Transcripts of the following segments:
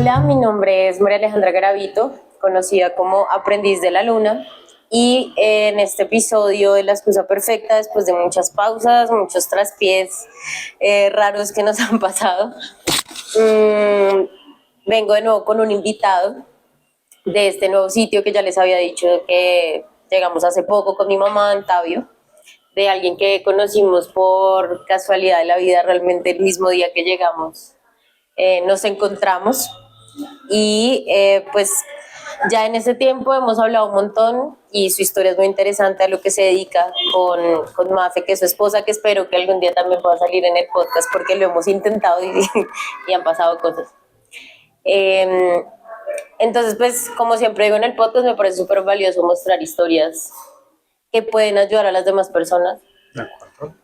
Hola, mi nombre es María Alejandra Garavito, conocida como Aprendiz de la Luna, y en este episodio de La Excusa Perfecta, después de muchas pausas, muchos traspiés raros que nos han pasado, vengo de nuevo con un invitado de este nuevo sitio que ya les había dicho que llegamos hace poco con mi mamá, en Tabio, de alguien que conocimos por casualidad de la vida, realmente el mismo día que llegamos nos encontramos y pues ya en ese tiempo hemos hablado un montón y su historia es muy interesante a lo que se dedica con Mafe, que es su esposa, que espero que algún día también pueda salir en el podcast porque lo hemos intentado y han pasado cosas. Eh, entonces, pues como siempre digo en el podcast, me parece súper valioso mostrar historias que pueden ayudar a las demás personas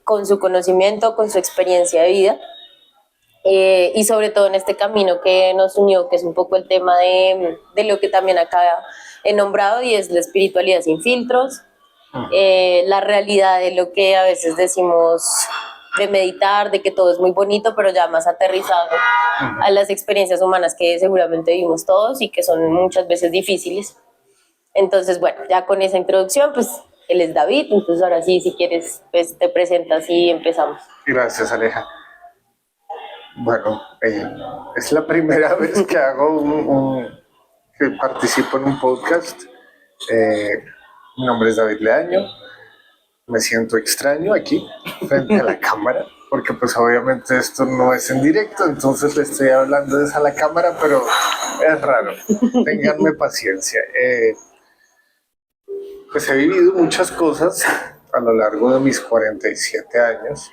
con su conocimiento, con su experiencia de vida. Y sobre todo en este camino que nos unió, que es un poco el tema de lo que también acá he nombrado, y es la espiritualidad sin filtros, la realidad de lo que a veces decimos de meditar, de que todo es muy bonito, pero ya más aterrizado a las experiencias humanas que seguramente vivimos todos y que son muchas veces difíciles. Entonces, bueno, ya con esa introducción, pues él es David, entonces ahora sí, si quieres, pues te presentas y empezamos. Gracias, Aleja. Bueno, es la primera vez que que participo en un podcast. Mi nombre es David Leaño. Me siento extraño aquí frente a la cámara, porque pues obviamente esto no es en directo, entonces le estoy hablando desde a la cámara, pero es raro. Ténganme paciencia. Pues he vivido muchas cosas a lo largo de mis 47 años,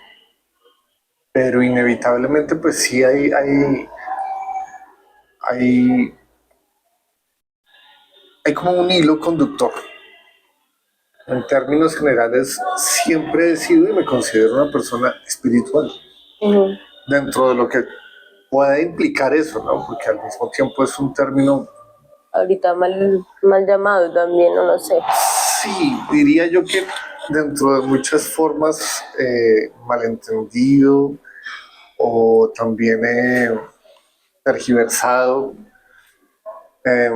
pero inevitablemente pues sí hay como un hilo conductor. En términos generales, siempre he sido y me considero una persona espiritual. Dentro de lo que pueda implicar eso, ¿no? Porque al mismo tiempo es un término... Ahorita mal llamado también, no lo sé. Sí, diría yo que dentro de muchas formas malentendido o también tergiversado. Eh,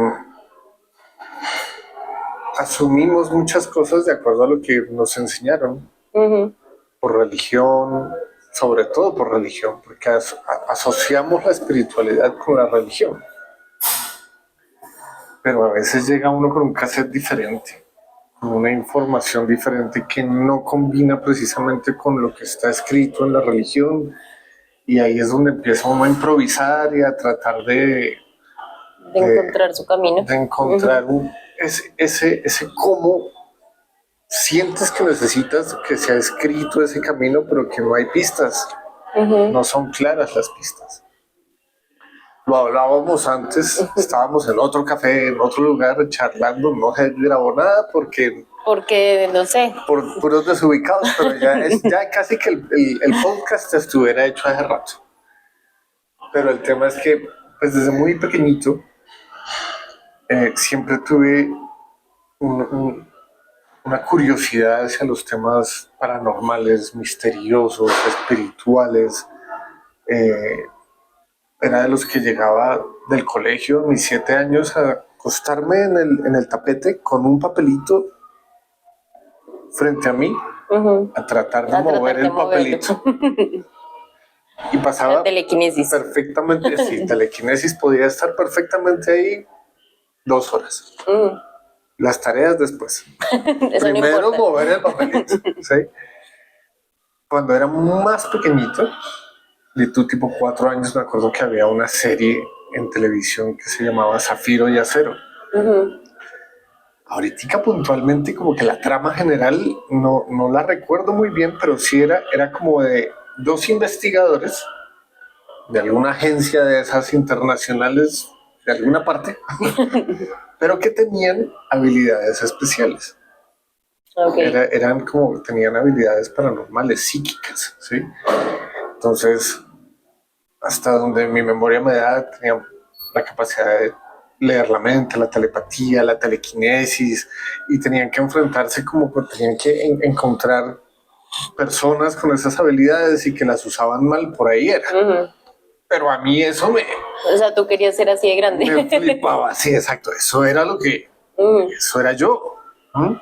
Asumimos muchas cosas de acuerdo a lo que nos enseñaron, por religión, sobre todo por religión, porque asociamos la espiritualidad con la religión. Pero a veces llega uno con un cassette diferente, con una información diferente que no combina precisamente con lo que está escrito en la religión, y ahí es donde empieza uno a improvisar y a tratar de encontrar su camino. De encontrar ese cómo sientes que necesitas que sea escrito ese camino, pero que no hay pistas. No son claras las pistas. Lo hablábamos antes, estábamos en otro café, en otro lugar, charlando, no se grabó nada porque no sé. Por puros desubicados, pero ya casi que el podcast estuviera hecho hace rato. Pero el tema es que, pues desde muy pequeñito, siempre tuve una curiosidad hacia los temas paranormales, misteriosos, espirituales. Era de los que llegaba del colegio, mis 7 años, a acostarme en el tapete con un papelito frente a mí, a tratar de mover el papelito. Y pasaba la telequinesis. Perfectamente, sí, telequinesis podía estar perfectamente ahí 2 horas. Las tareas después. Primero no mover el papelito, ¿sí? Cuando era más pequeñito, de tu tipo 4 años, me acuerdo que había una serie en televisión que se llamaba Zafiro y Acero. Ahorita puntualmente como que la trama general no la recuerdo muy bien, pero sí era como de 2 investigadores de alguna agencia de esas internacionales, de alguna parte, pero que tenían habilidades especiales. Okay. Eran como, tenían habilidades paranormales, psíquicas, ¿sí? Entonces, hasta donde mi memoria me da, tenían la capacidad de leer la mente, la telepatía, la telequinesis, y tenían que enfrentarse como que tenían que encontrar personas con esas habilidades y que las usaban mal, por ahí era. pero a mí eso O sea, tú querías ser así de grande. me flipaba, sí, exacto, eso era lo que, eso era yo. ¿Mm?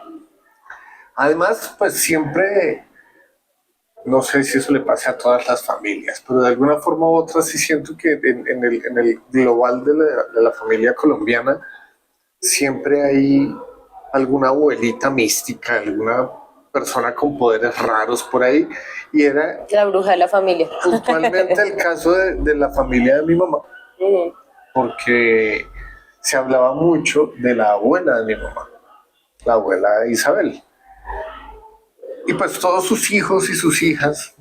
Además, pues siempre, no sé si eso le pasa a todas las familias, pero de alguna forma u otra sí siento que en el global de la familia colombiana siempre hay alguna abuelita mística, alguna persona con poderes raros por ahí, y era La bruja de la familia. puntualmente el caso de la familia de mi mamá, Ujú. porque se hablaba mucho de la abuela de mi mamá, la abuela Isabel. Y pues todos sus hijos y sus hijas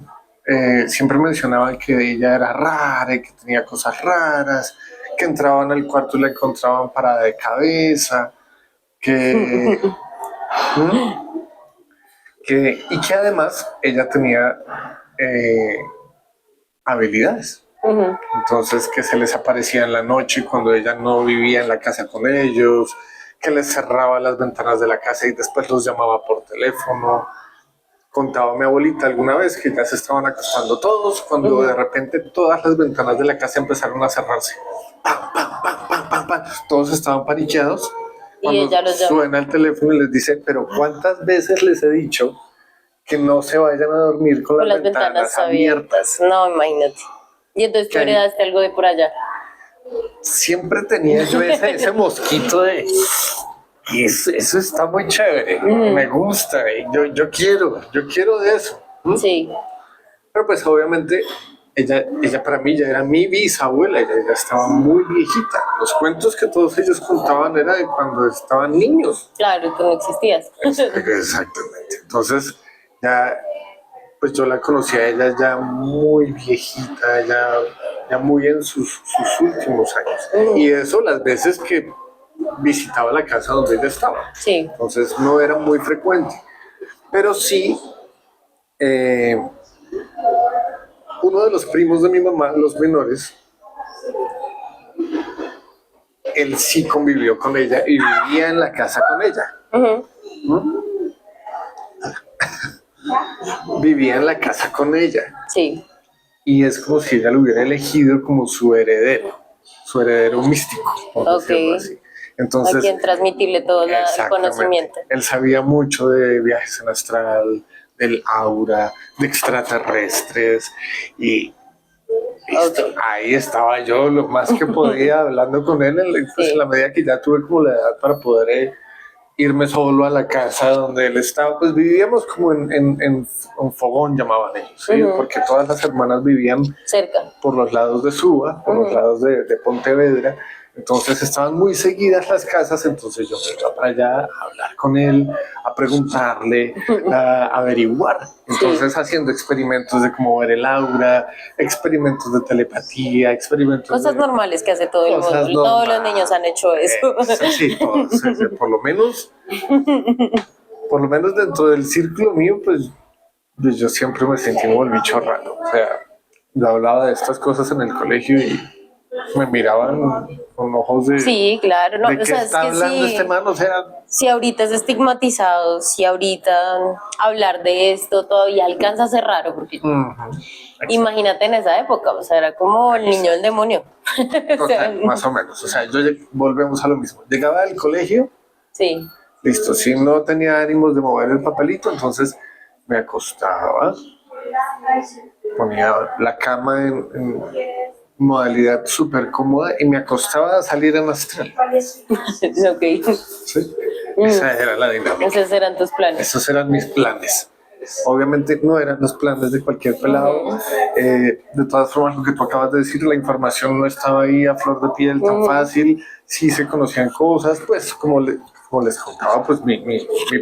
siempre mencionaban que ella era rara y que tenía cosas raras, que entraban al cuarto y la encontraban parada de cabeza, que, ¿Mm? Y que además ella tenía habilidades. Ujú. Entonces, que se les aparecía en la noche cuando ella no vivía en la casa con ellos, que les cerraba las ventanas de la casa y después los llamaba por teléfono. Contaba mi abuelita alguna vez que ya se estaban acostando todos cuando de repente todas las ventanas de la casa empezaron a cerrarse. ¡Pam, pam, pam, pam, pam, pam! Todos estaban paniqueados. Y Cuando ella los llama suena el teléfono y les dice, pero ¿cuántas veces les he dicho que no se vayan a dormir con con las las ventanas abiertas? abiertas. No, imagínate. Y entonces tú Que ahí heredaste algo de por allá. siempre tenía yo ese mosquito de... Y eso está muy chévere, me gusta, y yo quiero de eso. ¿Mm? Sí. Pero pues obviamente ella para mí ya era mi bisabuela, ella ya estaba muy viejita. Los cuentos que todos ellos contaban era de cuando estaban niños. Claro, tú no existías. Exactamente. Entonces ya, pues yo la conocí a ella ya muy viejita, ya muy en sus últimos años. Y eso las veces que visitaba la casa donde ella estaba. Sí. Entonces no era muy frecuente. Pero sí, eh, uno de los primos de mi mamá, los menores, él sí convivió con ella y vivía en la casa con ella. Ujú. Vivía en la casa con ella. Sí. Y es como si ella lo hubiera elegido como su heredero místico, por Ok. decirlo así. A Entonces, quien transmitirle todo el exactamente, conocimiento. él sabía mucho de viajes en astral, del aura, de extraterrestres y listo. Ok. Ahí estaba yo lo más que podía hablando con él, pues Sí. en la medida que ya tuve como la edad para poder irme solo a la casa donde él estaba, pues vivíamos como en un fogón, llamaban ellos, ¿sí? Porque todas las hermanas vivían Cerca. por los lados de Suba, por los lados de Pontevedra, entonces estaban muy seguidas las casas, entonces yo me iba para allá a hablar con él, a preguntarle, a averiguar, entonces haciendo experimentos de cómo ver el aura, experimentos de telepatía, experimentos Cosas de... normales que hace todo el Cosas mundo. Todos los normales. niños han hecho eso. Sí, todos, por lo menos dentro del círculo mío, pues yo siempre me sentí como el bicho raro. O sea, yo hablaba de estas cosas en el colegio y me miraban con ojos de... Sí, claro. No, ¿De o qué sea, es está que hablando sí. este man? O sea, Si ahorita es estigmatizado, si ahorita hablar de esto todavía alcanza a ser raro, porque imagínate en esa época, o sea, era como el niño del demonio. O sea, total, más o menos. O sea, volvemos a lo mismo. Llegaba al colegio, sí. listo, si no tenía ánimos de mover el papelito, entonces me acostaba, ponía la cama en modalidad súper cómoda y me acostaba a salir en astral. Ok. ¿Sí? Esa era la dinámica. Esos eran tus planes. Esos eran mis planes. Obviamente no eran los planes de cualquier pelado. De todas formas, lo que tú acabas de decir, la información no estaba ahí a flor de piel tan fácil. Sí se conocían cosas, pues como les contaba, pues mi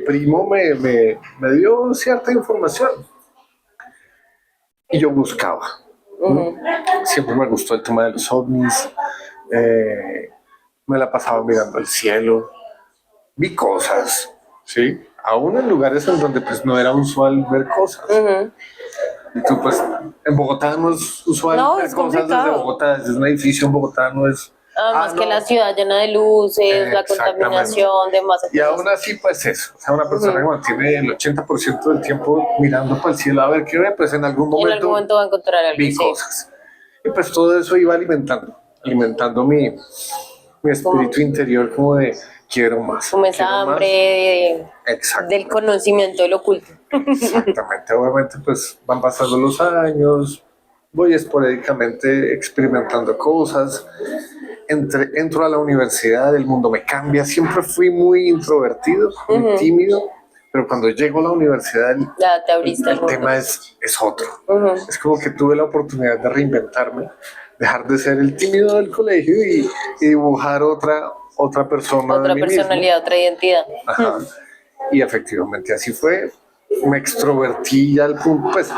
primo me dio cierta información. Y yo buscaba. Siempre me gustó el tema de los ovnis. Me la pasaba mirando el cielo. Vi cosas, ¿sí? Aún en lugares en donde pues no era usual ver cosas. Y tú pues, en Bogotá no es usual No, ver es cosas desde complicado. Bogotá, desde un edificio en Bogotá no es... Además que no. la ciudad llena de luces, la Exactamente. contaminación, demás. Y aún así, pues eso, o sea, una persona que mantiene el 80% del tiempo mirando para el cielo a ver qué ve, pues en algún En algún momento momento va a encontrar algo. vi Sí. cosas. Y pues todo eso iba alimentando mi espíritu interior como de quiero más. Como esa quiero hambre del conocimiento del oculto. Exactamente, obviamente pues van pasando los años, voy esporádicamente experimentando cosas, entro a la universidad, el mundo me cambia, siempre fui muy introvertido, muy tímido, pero cuando llego a la universidad Ya te abriste el tema es otro. Es como que tuve la oportunidad de reinventarme, dejar de ser el tímido del colegio y dibujar otra persona Otra de mí personalidad, otra identidad. mismo. Ajá. Y efectivamente así fue. Me extrovertí al punto, pues,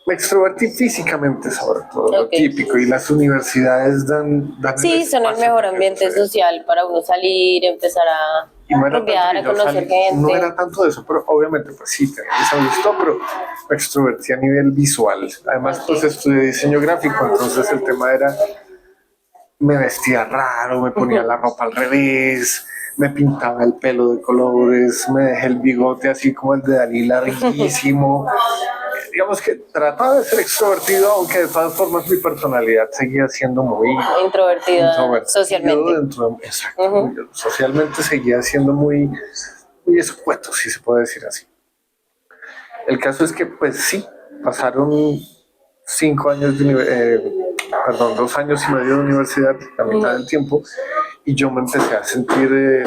me extrovertí físicamente sobre todo, lo típico, y las universidades dan sí, son el mejor ambiente social para uno salir, empezar a rumbear, a conocer gente. No era tanto de eso, pero obviamente pues sí, me gustó, pero me extrovertí a nivel visual. Además pues estudié diseño gráfico, entonces el tema era, me vestía raro, me ponía la ropa al revés, me pintaba el pelo de colores, me dejé el bigote así como el de Dalí larguísimo. Digamos que trataba de ser extrovertido, aunque de todas formas mi personalidad seguía siendo muy introvertida socialmente. Exacto, socialmente seguía siendo muy escueto, si se puede decir así. El caso es que pues sí, pasaron 2 años y medio de universidad, la mitad del tiempo, y yo me empecé a sentir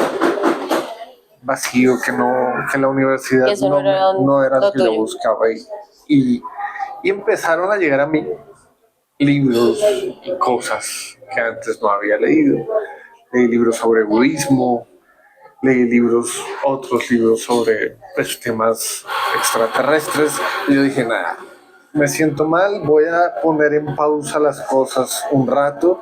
vacío, que la universidad no era lo que yo buscaba y empezaron a llegar a mí libros y cosas que antes no había leído. Leí libros sobre budismo, leí otros libros sobre temas extraterrestres, y yo dije, nada, me siento mal, voy a poner en pausa las cosas un rato.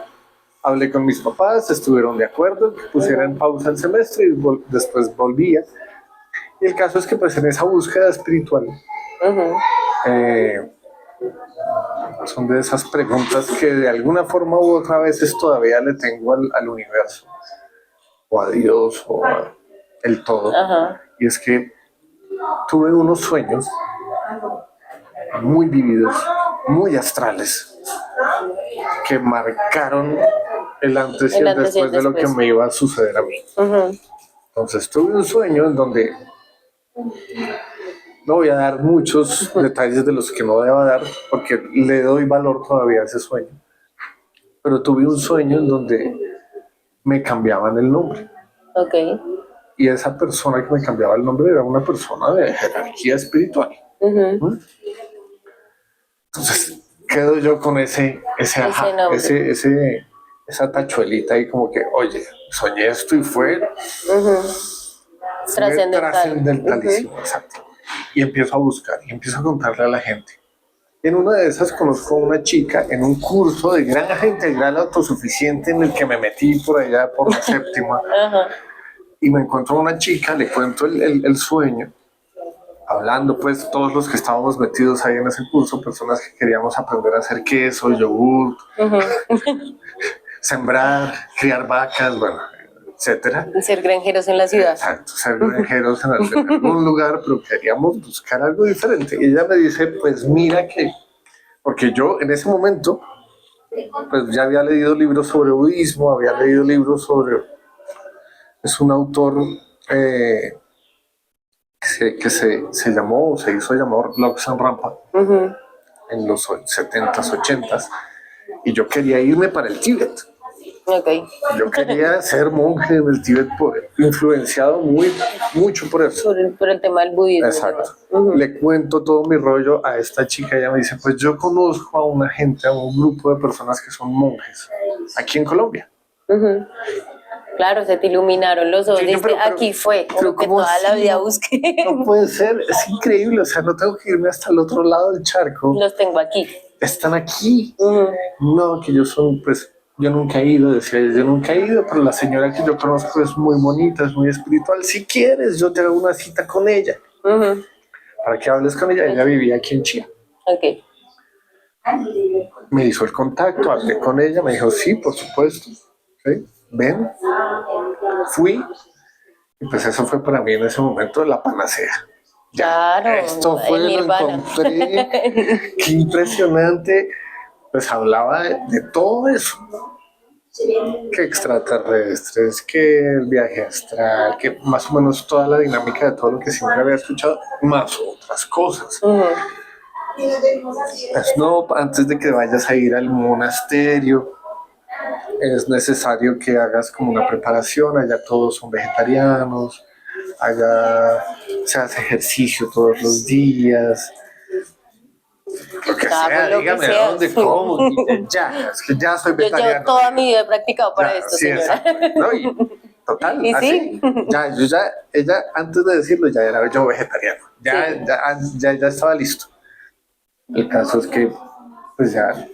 Hablé con mis papás, estuvieron de acuerdo que pusiera en pausa el semestre y después volvía. Y el caso es que pues en esa búsqueda espiritual son de esas preguntas que de alguna forma u otra veces todavía le tengo al universo, o a Dios, o a el todo. Y es que tuve unos sueños muy vívidos, muy astrales, que marcaron el antes y el después de lo que me iba a suceder a mí. Entonces tuve un sueño en donde no voy a dar muchos detalles de los que no deba dar porque le doy valor todavía a ese sueño, pero tuve un sueño en donde me cambiaban el nombre. Y esa persona que me cambiaba el nombre era una persona de jerarquía espiritual. Entonces quedo yo con esa tachuelita ahí como que, oye, soñé esto y fue trascendentalísimo, exacto. Y empiezo a buscar y empiezo a contarle a la gente. En una de esas conozco a una chica en un curso de granja integral autosuficiente en el que me metí por allá por la séptima. Y me encuentro a una chica, le cuento el sueño, hablando pues todos los que estábamos metidos ahí en ese curso, personas que queríamos aprender a hacer queso, yogur, sembrar, criar vacas, bueno, etcétera. Ser granjeros en la ciudad. Exacto, ser granjeros en algún lugar, pero queríamos buscar algo diferente. Y ella me dice, pues mira que, porque yo en ese momento, pues ya había leído libros sobre budismo, había leído libros sobre, es un autor que se hizo llamar Lobsang Rampa en los 70s, 80s, y yo quería irme para el Tíbet. Yo quería ser monje en el Tíbet, influenciado mucho por eso. Por el tema del budismo. Exacto. Le cuento todo mi rollo a esta chica, ella me dice, pues yo conozco a un grupo de personas que son monjes aquí en Colombia. Claro, se te iluminaron los ojos. Aquí fue, como que toda la vida busqué. No puede ser, es increíble, o sea, no tengo que irme hasta el otro lado del charco. Los tengo aquí. Están aquí. No, que yo nunca he ido, decía ella, yo nunca he ido, pero la señora que yo conozco es muy bonita, es muy espiritual. Si quieres, yo te hago una cita con ella. Para que hables con ella. Ella vivía aquí en Chía. Me hizo el contacto, hablé con ella, me dijo, sí, por supuesto. ¿Sí? Ven, fui, y pues eso fue para mí en ese momento la panacea. Claro, esto fue, lo encontré, qué impresionante. pues hablaba de todo eso, que extraterrestres, que el viaje astral, que más o menos toda la dinámica de todo lo que siempre había escuchado, más otras cosas. Pues no, antes de que vayas a ir al monasterio, es necesario que hagas como una preparación, allá todos son vegetarianos, allá se hace ejercicio todos los días, lo que sea, Lo que dígame sea. dónde, cómo, y ya, es que ya soy Yo llevo vegetariano. toda mi vida practicado para Ya, esto, sí, señora. exacto. No, y total, ¿Y así. sí? Ella antes de decirlo ya era yo vegetariano, Sí. ya estaba listo. El caso es que pues ya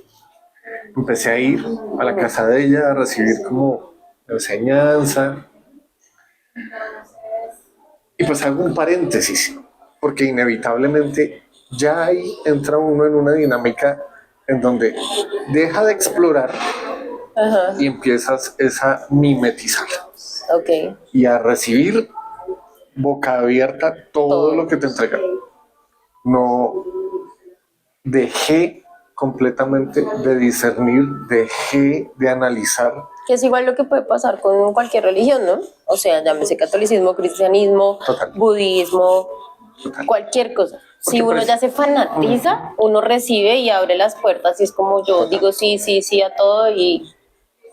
empecé a ir a la casa de ella a recibir como enseñanza. Y pues hago un paréntesis, porque inevitablemente ya ahí entra uno en una dinámica en donde deja de explorar Ajá. y empiezas esa mimetizar Ok. y a recibir boca abierta todo lo que te entregan. No dejé completamente de discernir, dejé de analizar. Que es igual lo que puede pasar con cualquier religión, ¿no? O sea, llámese catolicismo, cristianismo, Total. budismo, Total. cualquier cosa. Si Porque, uno pues, ya se fanatiza, uno recibe y abre las puertas y es como yo Total. digo sí a todo y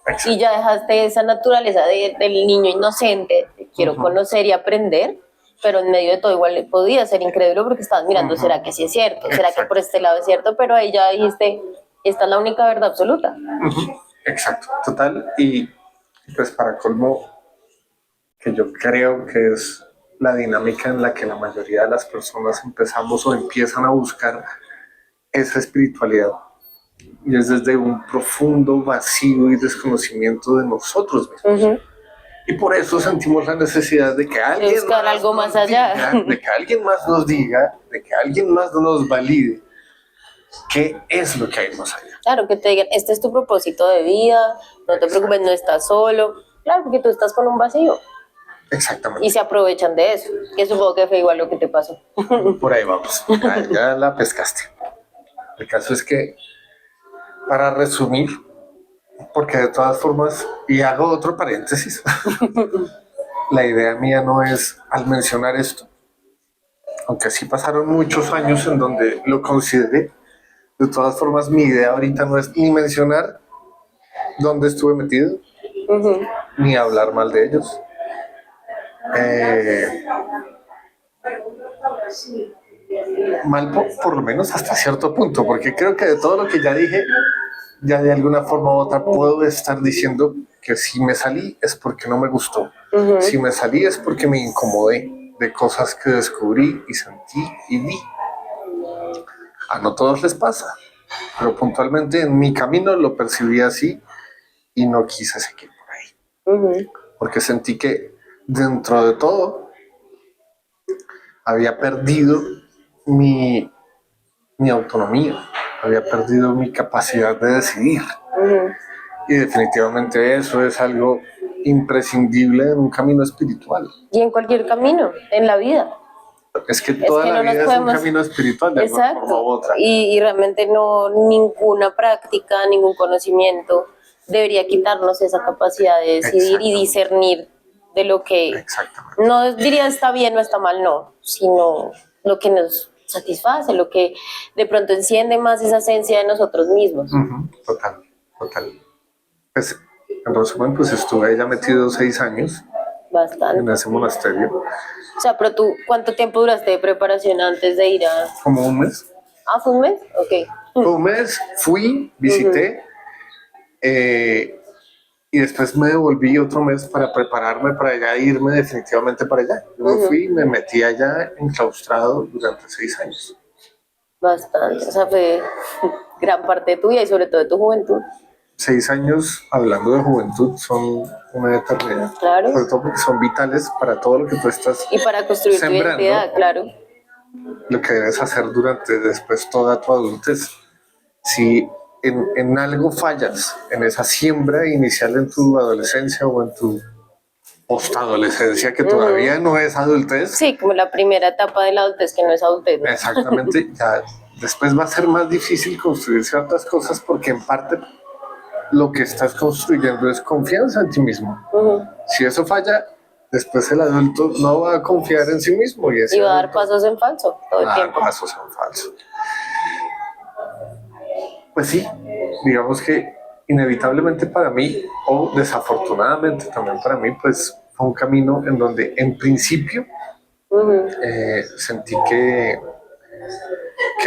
Exacto. ya dejaste esa naturaleza del niño inocente, de quiero conocer y aprender, pero en medio de todo igual podía ser incrédulo porque estabas mirando, ¿será que sí es cierto? ¿Será que Exacto. por este lado es cierto? Pero ahí ya dijiste, esta es la única verdad absoluta. Exacto, total. Y pues para colmo, que yo creo que es la dinámica en la que la mayoría de las personas empezamos o empiezan a buscar esa espiritualidad. Y es desde un profundo vacío y desconocimiento de nosotros mismos. Y por eso sentimos la necesidad de que alguien buscar más algo nos más allá. diga, de que alguien más nos diga, de que alguien más nos valide qué es lo que hay más allá. Claro, que te digan, este es tu propósito de vida, no te preocupes, no estás solo. Claro, porque tú estás con un vacío Exactamente. y se aprovechan de eso, que supongo que fue igual lo que te pasó. Por ahí vamos. Ya la pescaste. El caso es que, para resumir, porque de todas formas, y hago otro paréntesis, la idea mía no es, al mencionar esto, aunque sí pasaron muchos años en donde lo consideré, de todas formas mi idea ahorita no es ni mencionar dónde estuve metido, ni hablar mal de ellos. Mal por lo menos hasta cierto punto, porque creo que de todo lo que ya dije, ya de alguna forma u otra puedo estar diciendo que si me salí es porque no me gustó. Si me salí es porque me incomodé de cosas que descubrí y sentí y vi. A no todos les pasa, pero puntualmente en mi camino lo percibí así y no quise seguir por ahí. Porque sentí que dentro de todo había perdido mi autonomía, había perdido mi capacidad de decidir. Y definitivamente eso es algo imprescindible en un camino espiritual. Y en cualquier camino, en la vida. Es que toda la vida es un camino espiritual de alguna forma u otra. Y realmente no, ninguna práctica, ningún conocimiento debería quitarnos esa capacidad de decidir y discernir de lo que no diría está bien o está mal, no, sino lo que nos satisface, lo que de pronto enciende más esa esencia de nosotros mismos. Total. Pues, en resumen, pues estuve ya metido 6 años. Bastante. En ese monasterio. O sea, pero tú, ¿cuánto tiempo duraste de preparación antes de ir a...? Como un mes. Ah, ¿fue un mes? Ok. Fue un mes, fui, visité, y después me devolví otro mes para prepararme para ya irme definitivamente para allá. Yo me fui y me metí allá enclaustrado durante 6 años. Bastante, o sea, fue gran parte tuya y sobre todo de tu juventud. 6 años, hablando de juventud, son una eternidad. Claro. Sobre todo porque son vitales para todo lo que tú estás y para construir sembrando, tu identidad, claro. Lo que debes hacer durante después toda tu adultez. Si en algo fallas, en esa siembra inicial en tu adolescencia o en tu postadolescencia, que todavía no es adultez. Sí, como la primera etapa de la adultez que no es adultez, ¿no? Exactamente, después va a ser más difícil construir ciertas cosas porque en parte lo que estás construyendo es confianza en ti mismo. Si eso falla, después el adulto no va a confiar en sí mismo y va a dar pasos en falso todo el tiempo. Pasos en falso. Pues sí, digamos que inevitablemente para mí, o desafortunadamente también para mí, pues fue un camino en donde en principio sentí que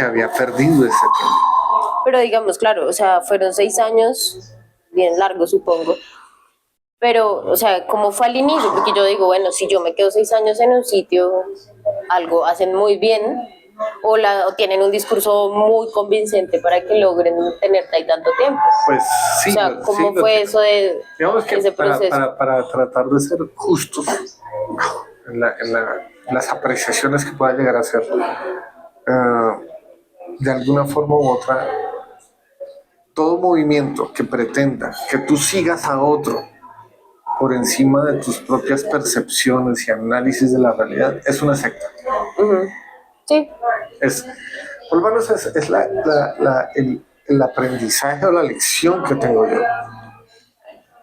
había perdido ese tiempo. Pero digamos, claro, o sea, fueron 6 años, bien largos supongo. Pero, o sea, ¿cómo fue al inicio? Porque yo digo, bueno, si yo me quedo 6 años en un sitio, algo hacen muy bien, o tienen un discurso muy convincente para que logren tenerte ahí tanto tiempo. Pues sí. O sea, ¿cómo fue eso de ese proceso? Para tratar de ser justos en las apreciaciones que pueda llegar a hacer, de alguna forma u otra, todo movimiento que pretenda que tú sigas a otro por encima de tus propias percepciones y análisis de la realidad es una secta. Sí. Por lo menos es el aprendizaje o la lección que tengo yo.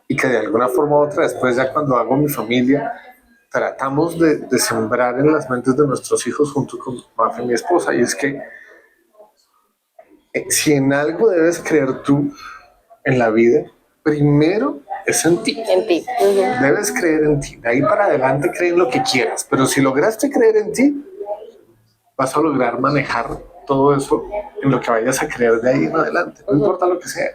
Y que de alguna forma u otra, después ya cuando hago mi familia, tratamos de sembrar en las mentes de nuestros hijos junto con Mafe, mi esposa. Y es que si en algo debes creer tú en la vida, primero es en ti. En ti. Debes creer en ti. De ahí para adelante cree en lo que quieras. Pero si lograste creer en ti, vas a lograr manejar todo eso en lo que vayas a creer de ahí en adelante. No importa lo que sea.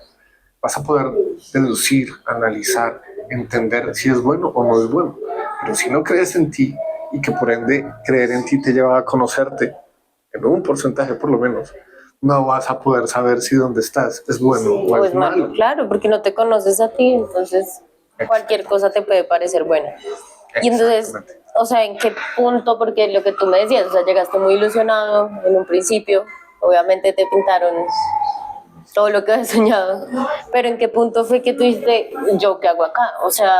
Vas a poder deducir, analizar, entender si es bueno o no es bueno. Pero si no crees en ti y que por ende creer en ti te lleva a conocerte, en un porcentaje por lo menos, no vas a poder saber si donde estás es bueno o es malo. Claro, porque no te conoces a ti, entonces cualquier cosa te puede parecer buena. Y entonces, o sea, ¿en qué punto? Porque lo que tú me decías, o sea, llegaste muy ilusionado en un principio, obviamente te pintaron todo lo que habías soñado, pero ¿en qué punto fue que tú dijiste, yo qué hago acá? O sea,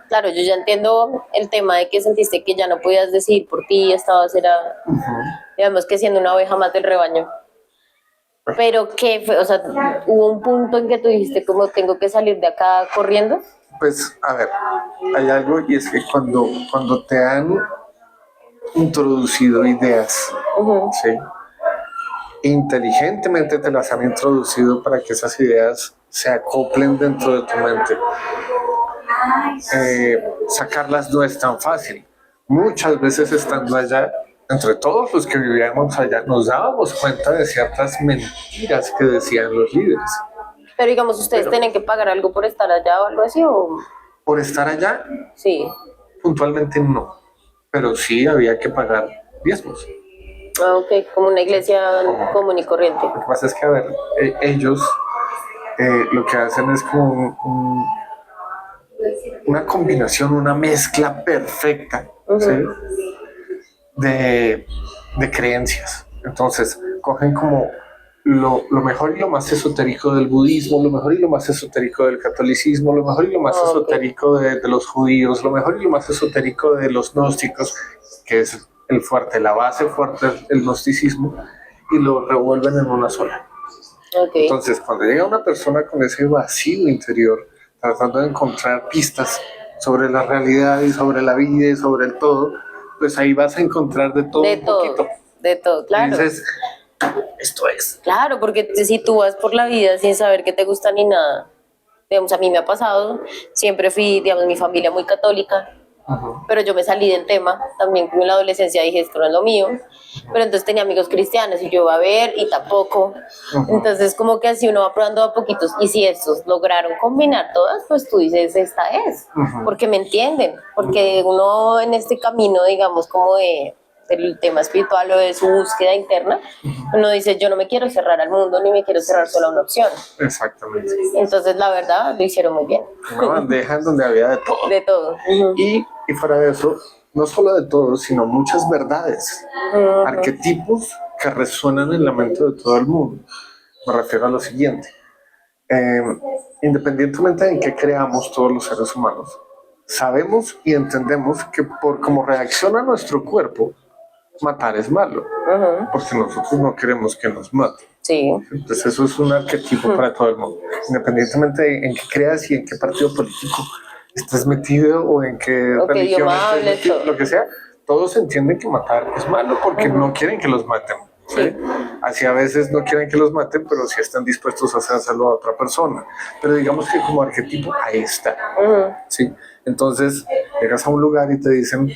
claro, yo ya entiendo el tema de que sentiste que ya no podías decidir por ti, estabas, digamos que siendo una oveja más del rebaño. Pero ¿qué fue? O sea, ¿hubo un punto en que tú dijiste como tengo que salir de acá corriendo? Pues, a ver, hay algo y es que cuando te han introducido ideas, ¿sí? Inteligentemente te las han introducido para que esas ideas se acoplen dentro de tu mente. Sacarlas no es tan fácil. Muchas veces estando allá, entre todos los que vivíamos allá, nos dábamos cuenta de ciertas mentiras que decían los líderes. Pero digamos, ¿ustedes tienen que pagar algo por estar allá o algo así? ¿O? Por estar allá, sí. Puntualmente no, pero sí había que pagar diezmos. Ah, ok, como una iglesia común y corriente. Lo que pasa es que, a ver, ellos lo que hacen es como una combinación, una mezcla perfecta, ¿sí? de creencias. Entonces, cogen como lo mejor y lo más esotérico del budismo, lo mejor y lo más esotérico del catolicismo, lo mejor y lo más esotérico de los judíos, lo mejor y lo más esotérico de los gnósticos, que es el fuerte, la base fuerte del gnosticismo, y lo revuelven en una sola. Entonces, cuando llega una persona con ese vacío interior, tratando de encontrar pistas sobre la realidad y sobre la vida y sobre el todo, pues ahí vas a encontrar de todo un poquito. De todo, claro. Entonces, esto es. Claro, porque si tú vas por la vida sin saber qué te gusta ni nada, digamos, a mí me ha pasado, siempre fui, digamos, mi familia muy católica, pero yo me salí del tema, también en la adolescencia dije, esto no es lo mío, pero entonces tenía amigos cristianos y yo iba a ver y tampoco, entonces como que así uno va probando a poquitos, y si estos lograron combinar todas, pues tú dices, esta es, porque me entienden, porque uno en este camino, digamos, como del tema espiritual o de su búsqueda interna, uno dice, yo no me quiero cerrar al mundo ni me quiero cerrar solo a una opción. Exactamente. Entonces, la verdad, lo hicieron muy bien. Una bandeja en donde había de todo. De todo. Y fuera de eso, no solo de todo, sino muchas verdades, arquetipos que resuenan en la mente de todo el mundo. Me refiero a lo siguiente. Independientemente de en qué creamos todos los seres humanos, sabemos y entendemos que por cómo reacciona nuestro cuerpo, matar es malo, porque nosotros no queremos que nos maten. Sí. Entonces eso es un arquetipo para todo el mundo, independientemente de en qué creas y en qué partido político estés metido o en qué O qué religión idioma estés hables, metido, todo. lo que sea, todos entienden que matar es malo porque no quieren que los maten. ¿sí? Así a veces no quieren que los maten, pero sí están dispuestos a hacérselo a otra persona. Pero digamos que como arquetipo, ahí está. ¿sí? Entonces, llegas a un lugar y te dicen,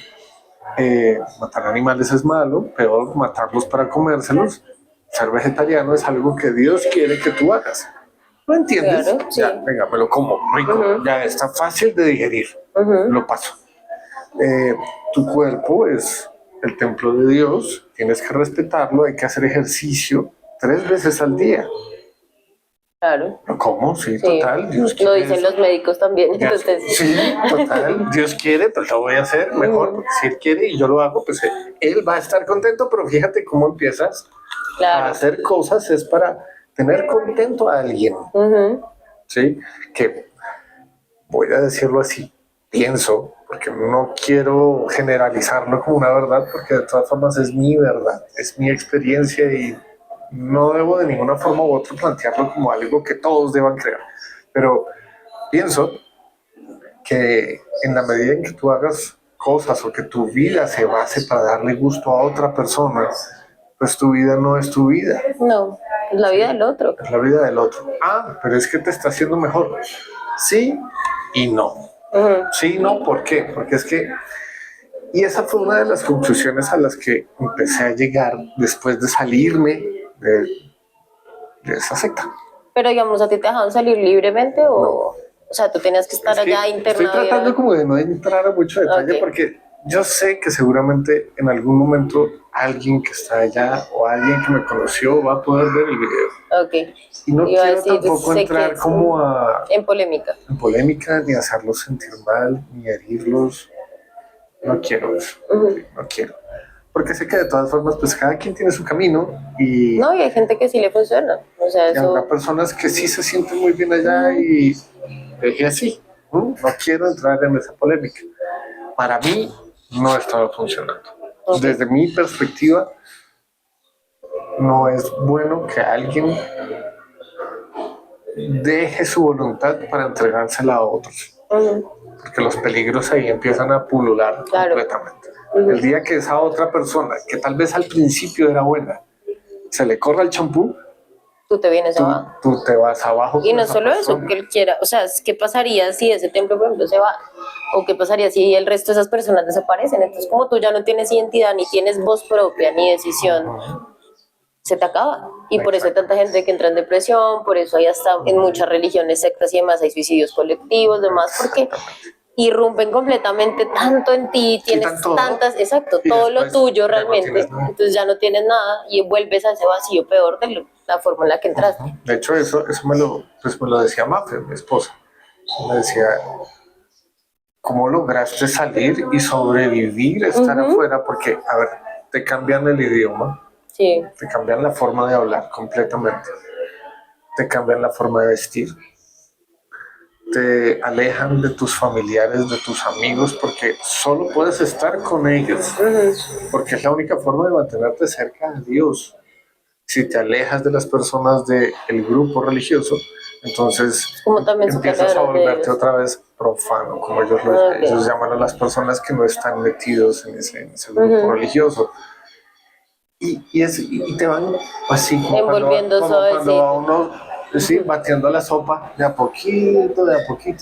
matar animales es malo, peor matarlos para comérselos. Ser vegetariano es algo que Dios quiere que tú hagas. ¿No entiendes? Claro, sí. Ya, venga, me lo como, rico. Ya está fácil de digerir. Lo paso. Tu cuerpo es el templo de Dios, tienes que respetarlo, hay que hacer ejercicio 3 veces al día. Claro. ¿Cómo? Sí, Sí. total. Dios Lo quiere dicen eso. los médicos también. Entonces, Sí, total. Dios quiere, pues lo voy a hacer mejor, porque si Él quiere y yo lo hago, pues Él va a estar contento, pero fíjate cómo empiezas a claro. hacer cosas, es para tener contento a alguien. ¿Sí? Que voy a decirlo así, pienso, porque no quiero generalizarlo como una verdad, porque de todas formas es mi verdad, es mi experiencia y no debo de ninguna forma u otra plantearlo como algo que todos deban creer. Pero pienso que en la medida en que tú hagas cosas o que tu vida se base para darle gusto a otra persona, pues tu vida no es tu vida. No, es la vida del otro. Es la vida del otro. Ah, pero es que te está haciendo mejor. Sí y no. Sí y no, ¿por qué? Porque es que... Y esa fue una de las conclusiones a las que empecé a llegar después de salirme de esa secta. Pero digamos, ¿a ti te dejaban salir libremente o sea, tú tenías que estar Es que allá internado? estoy tratando como de no entrar a mucho detalle porque yo sé que seguramente en algún momento alguien que está allá o alguien que me conoció va a poder ver el video. Ok. Y no Iba a quiero decir, tampoco sé entrar que es como a... en polémica. en polémica, ni hacerlos sentir mal, ni herirlos. No quiero eso. No quiero. Porque sé que de todas formas, pues cada quien tiene su camino y, No, y hay gente que sí le funciona. O sea, y habrá eso. personas que sí se sienten muy bien allá y dejé así. No quiero entrar en esa polémica. Para mí no estaba funcionando. Desde mi perspectiva, no es bueno que alguien deje su voluntad para entregársela a otros. Porque los peligros ahí empiezan a pulular completamente. El día que esa otra persona, que tal vez al principio era buena, se le corra el champú, Tú te vienes abajo. tú te vas abajo. Y no solo eso, que él quiera, o sea, ¿qué pasaría si ese templo, por ejemplo, se va? ¿O qué pasaría si el resto de esas personas desaparecen? Entonces, como tú ya no tienes identidad, ni tienes voz propia, ni decisión, se te acaba. Y por eso hay tanta gente que entra en depresión, por eso hay hasta en muchas religiones, sectas y demás, hay suicidios colectivos, demás, porque irrumpen completamente tanto en ti, tienes tantas, exacto, todo lo tuyo realmente, entonces ya no tienes nada y vuelves a ese vacío peor de la forma en la que entraste. De hecho, eso me lo decía Mafe, mi esposa. Me decía, ¿cómo lograste salir y sobrevivir, estar afuera? Porque, a ver, te cambian el idioma, te cambian la forma de hablar completamente, te cambian la forma de vestir, te alejan de tus familiares, de tus amigos, porque solo puedes estar con ellos, porque es la única forma de mantenerte cerca de Dios. Si te alejas de las personas del grupo religioso, entonces empiezas a volverte otra vez profano, como ellos llaman a las personas que no están metidos en ese grupo religioso. Y te van así, como cuando va uno batiendo la sopa de a poquito,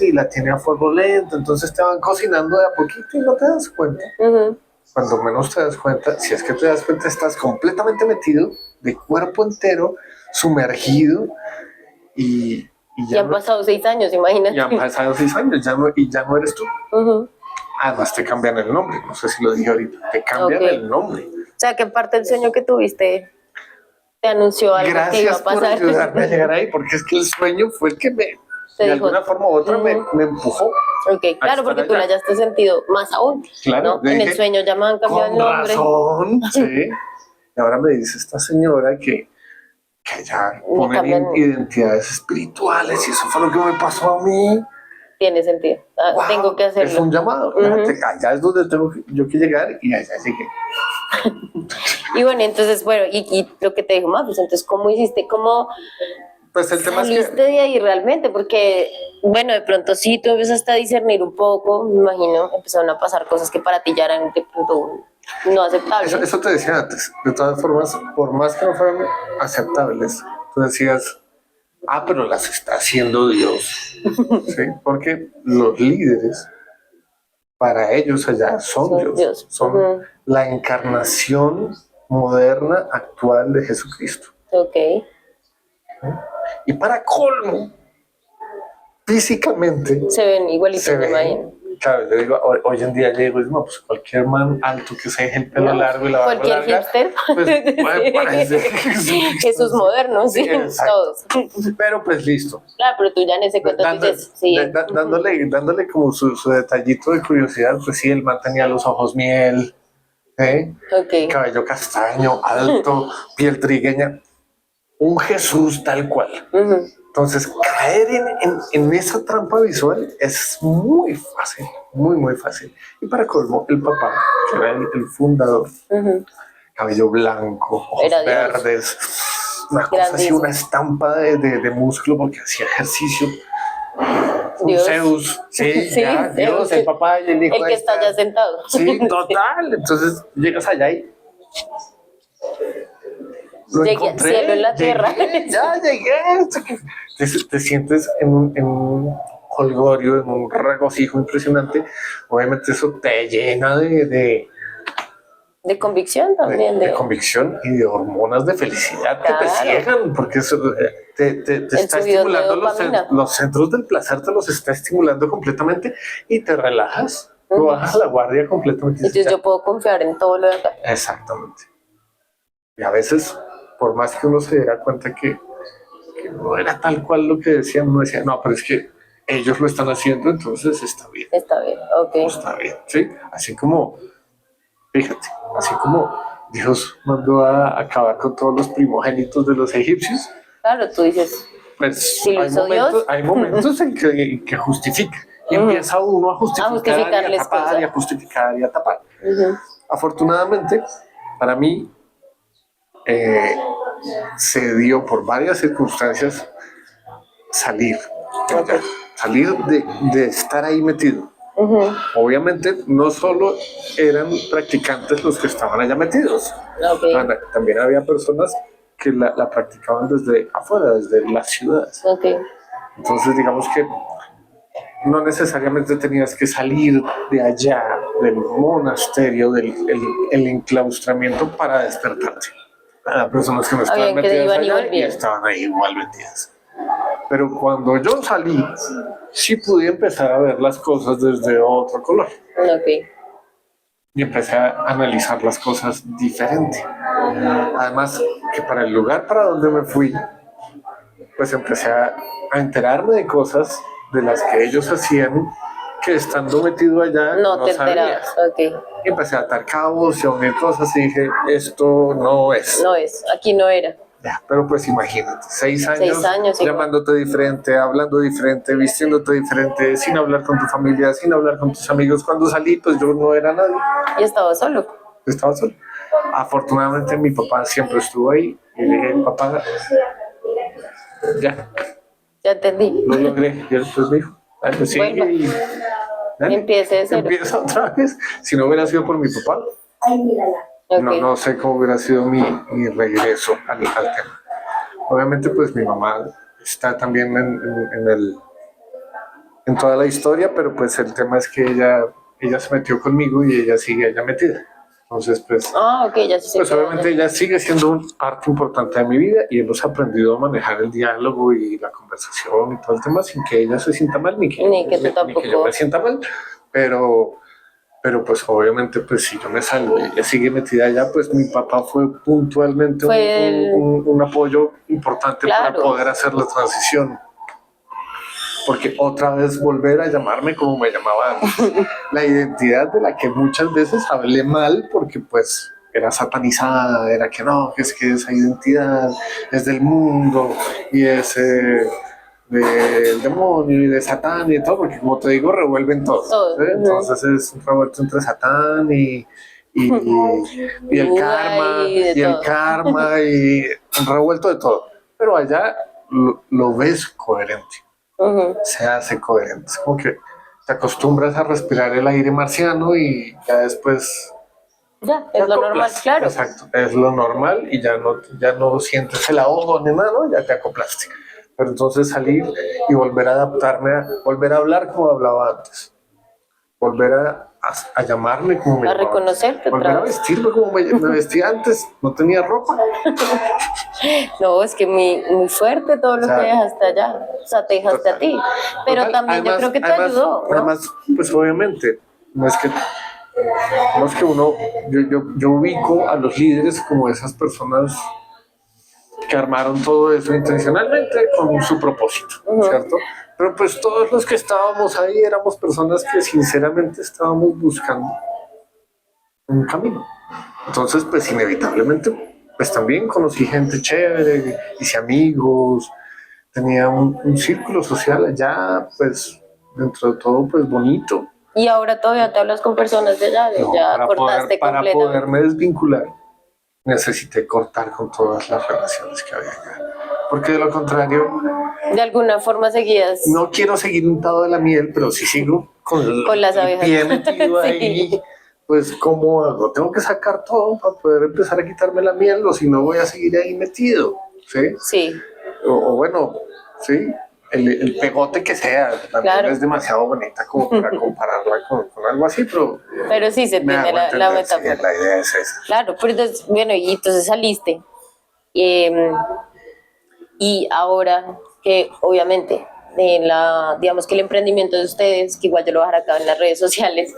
y la tiene a fuego lento, entonces te van cocinando de a poquito y no te das cuenta. Cuando menos te das cuenta, si es que te das cuenta, estás completamente metido, de cuerpo entero, sumergido, y ya han pasado 6 años, imagínate. Ya han pasado 6 años, y ya no eres tú. Además te cambian el nombre, no sé si lo dije ahorita, te cambian el nombre. O sea, ¿qué parte del sueño que tuviste te anunció algo que iba a pasar? Gracias por ayudarme a llegar ahí, porque es que el sueño fue el que de alguna forma u otra me empujó. Ok, claro, porque tú la hayaste sentido más aún. Claro, ¿no? En el sueño ya me han cambiado el nombre. Con razón, sí. Y ahora me dice esta señora que ya ponen identidades espirituales, y eso fue lo que me pasó a mí. Tiene sentido. Tengo que hacerlo. Es un llamado. Allá es donde tengo yo que llegar, y allá llegué. Y bueno, entonces, bueno, y lo que te dijo Mafis, entonces, ¿cómo hiciste? ¿Cómo Pues el tema es saliste que de ahí realmente? Porque, bueno, de pronto sí, tú empezaste a discernir un poco, me imagino, empezaron a pasar cosas que para ti ya eran de pronto no aceptables. eso te decía antes. De todas formas, por más que no fueran aceptables, tú decías, pero las está haciendo Dios. ¿Sí? Porque los líderes, para ellos allá, son Son Dios. Dios. Son Ujú. la encarnación moderna, actual de Jesucristo. Ok. Y para colmo, físicamente, Se ven igualitos, se me imagino. ven. Claro, yo digo, hoy en día yo digo, no, pues cualquier man alto que se deje el pelo No, largo y la barba cualquier larga, hipster. pues puede parecer Jesús moderno, sí, exacto. todos. Pero pues listo. Claro, pero tú ya en ese cuento tú dices, sí. Dándole como su detallito de curiosidad, pues sí, el man tenía los ojos miel, Ok. cabello castaño, alto, piel trigueña, un Jesús tal cual. Ujú. Entonces, caer en esa trampa visual es muy fácil, muy fácil. Y para colmo, el papá, que era el fundador, Ujú. cabello blanco, ojos Era Dios. verdes, una cosa así, Grandísimo. una estampa de músculo porque hacía ejercicio. Un Dios. Zeus, sí, Sí, ya, Dios, Zeus. el papá y el hijo. El que está allá sentado. Sí, total. Entonces llegas allá y lo Llegué al encontré. cielo en la tierra. Ya llegué. Te sientes en un holgorio, en un regocijo impresionante. Obviamente eso te llena De convicción también. de convicción y de hormonas de felicidad que te Claro. ciegan, porque eso, te está subidón de estimulando dopamina. los centros del placer, te los está estimulando completamente y te relajas. Tú bajas la guardia completamente. Entonces yo puedo confiar en todo lo de acá. Exactamente. Y a veces, por más que uno se diera cuenta que no era tal cual lo que decían, uno decía, no, pero es que ellos lo están haciendo, entonces está bien. Está bien, ok. Está bien, ¿sí? Así como, fíjate, así como Dios mandó a acabar con todos los primogénitos de los egipcios, Claro, tú dices, pues si lo hizo Dios. hay momentos en que justifica. Y empieza uno a justificar y a justificarles tapar cosas. y a justificar y a tapar. Ujú. Afortunadamente, para mí, se dio por varias circunstancias salir, ya, salir de estar ahí metido. Ujú. Obviamente no solo eran practicantes los que estaban allá metidos, Ok. también había personas que la practicaban desde afuera, desde las ciudades. Ok. Entonces digamos que no necesariamente tenías que salir de allá, del monasterio, el enclaustramiento para despertarte. Había personas que no estaban Habían que metidas iban y allá y volvían. estaban ahí igual metidas. Pero cuando yo salí, sí pude empezar a ver las cosas desde otro color. Ok. Y empecé a analizar las cosas diferente. Además, que para el lugar para donde me fui, pues empecé a enterarme de cosas de las que ellos hacían que estando metido allá No te sabía. enterabas, ok. Y empecé a atar cabos y a unir cosas y dije, esto no es. No es, aquí no era. Ya, pero pues imagínate, 6 años, 6 años, igual. llamándote diferente, hablando diferente, vistiéndote diferente, sin hablar con tu familia, sin hablar con tus amigos. Cuando salí, pues yo no era nadie, Y estaba solo. estaba solo. Afortunadamente mi papá siempre estuvo ahí y le dije, papá, ya, Ya entendí. lo logré. Y él pues me dijo, "Ay, pues sigue Vuelva. y dale, Empiece de cero. empieza otra vez. Si no hubiera sido por mi papá, Ok. no sé cómo hubiera sido mi regreso al tema. Obviamente, pues mi mamá está también en toda la historia, pero pues el tema es que ella se metió conmigo y ella sigue allá metida. Entonces, pues, Ah, ok, ya sí se pues quedó obviamente allá. ella sigue siendo parte importante de mi vida y hemos aprendido a manejar el diálogo y la conversación y todo el tema sin que ella se sienta mal, Ni que tú ni que yo tampoco. me sienta mal, pero pues obviamente pues si yo me salgo y ella sigue metida allá, pues mi papá fue puntualmente Fue un apoyo importante para Claro. poder hacer la transición. Porque otra vez volver a llamarme como me llamaba antes. La identidad de la que muchas veces hablé mal porque pues era satanizada, era que no, que es que esa identidad es del mundo y es del demonio y de Satán y todo, porque como te digo, revuelven todo. Todo, ¿sí? Entonces es un revuelto entre Satán y el karma, Uy, de y el todo. karma, y un revuelto de todo. Pero allá lo ves coherente, Ujú. se hace coherente. Es como que te acostumbras a respirar el aire marciano y ya después Ya, te es lo normal, acoplas. claro. Exacto, es lo normal y ya no sientes el ahogo ni nada, ¿no? Ya te acoplaste. Pero entonces salir y volver a adaptarme, volver a hablar como hablaba antes, volver a llamarme como me A llamaba antes, reconocerte volver otra a vez. vestirme como me vestía antes, no tenía ropa. No, es que muy fuerte todo lo O sea, que dejaste allá. O sea, te dejaste a ti. Pero total, también yo creo que te ayudó, ¿no? además, pues obviamente, no es que uno, yo ubico a los líderes como esas personas que armaron todo eso intencionalmente con su propósito, ¿cierto? Pero pues todos los que estábamos ahí éramos personas que sinceramente estábamos buscando un camino. Entonces, pues inevitablemente, pues también conocí gente chévere, hice amigos, tenía un círculo social allá, pues dentro de todo, pues bonito. Y ahora todavía te hablas con personas de allá, No, ya cortaste para completamente. poderme desvincular, necesité cortar con todas las relaciones que había allá. Porque de lo contrario, De alguna forma seguías. no quiero seguir untado de la miel, pero si sigo Con las el abejas. pie metido Sí. ahí, pues ¿cómo hago? Tengo que sacar todo para poder empezar a quitarme la miel, o si no voy a seguir ahí metido, ¿sí? Sí, O bueno, sí, el pegote que sea, también Claro. es demasiado bonita como para compararla con algo así, pero sí se me tiene hago la entender, sí, metáfora. la idea es esa. Claro, pero entonces, bueno, y entonces saliste. Y ahora que obviamente digamos que el emprendimiento de ustedes, que igual yo lo voy a dejar acá en las redes sociales,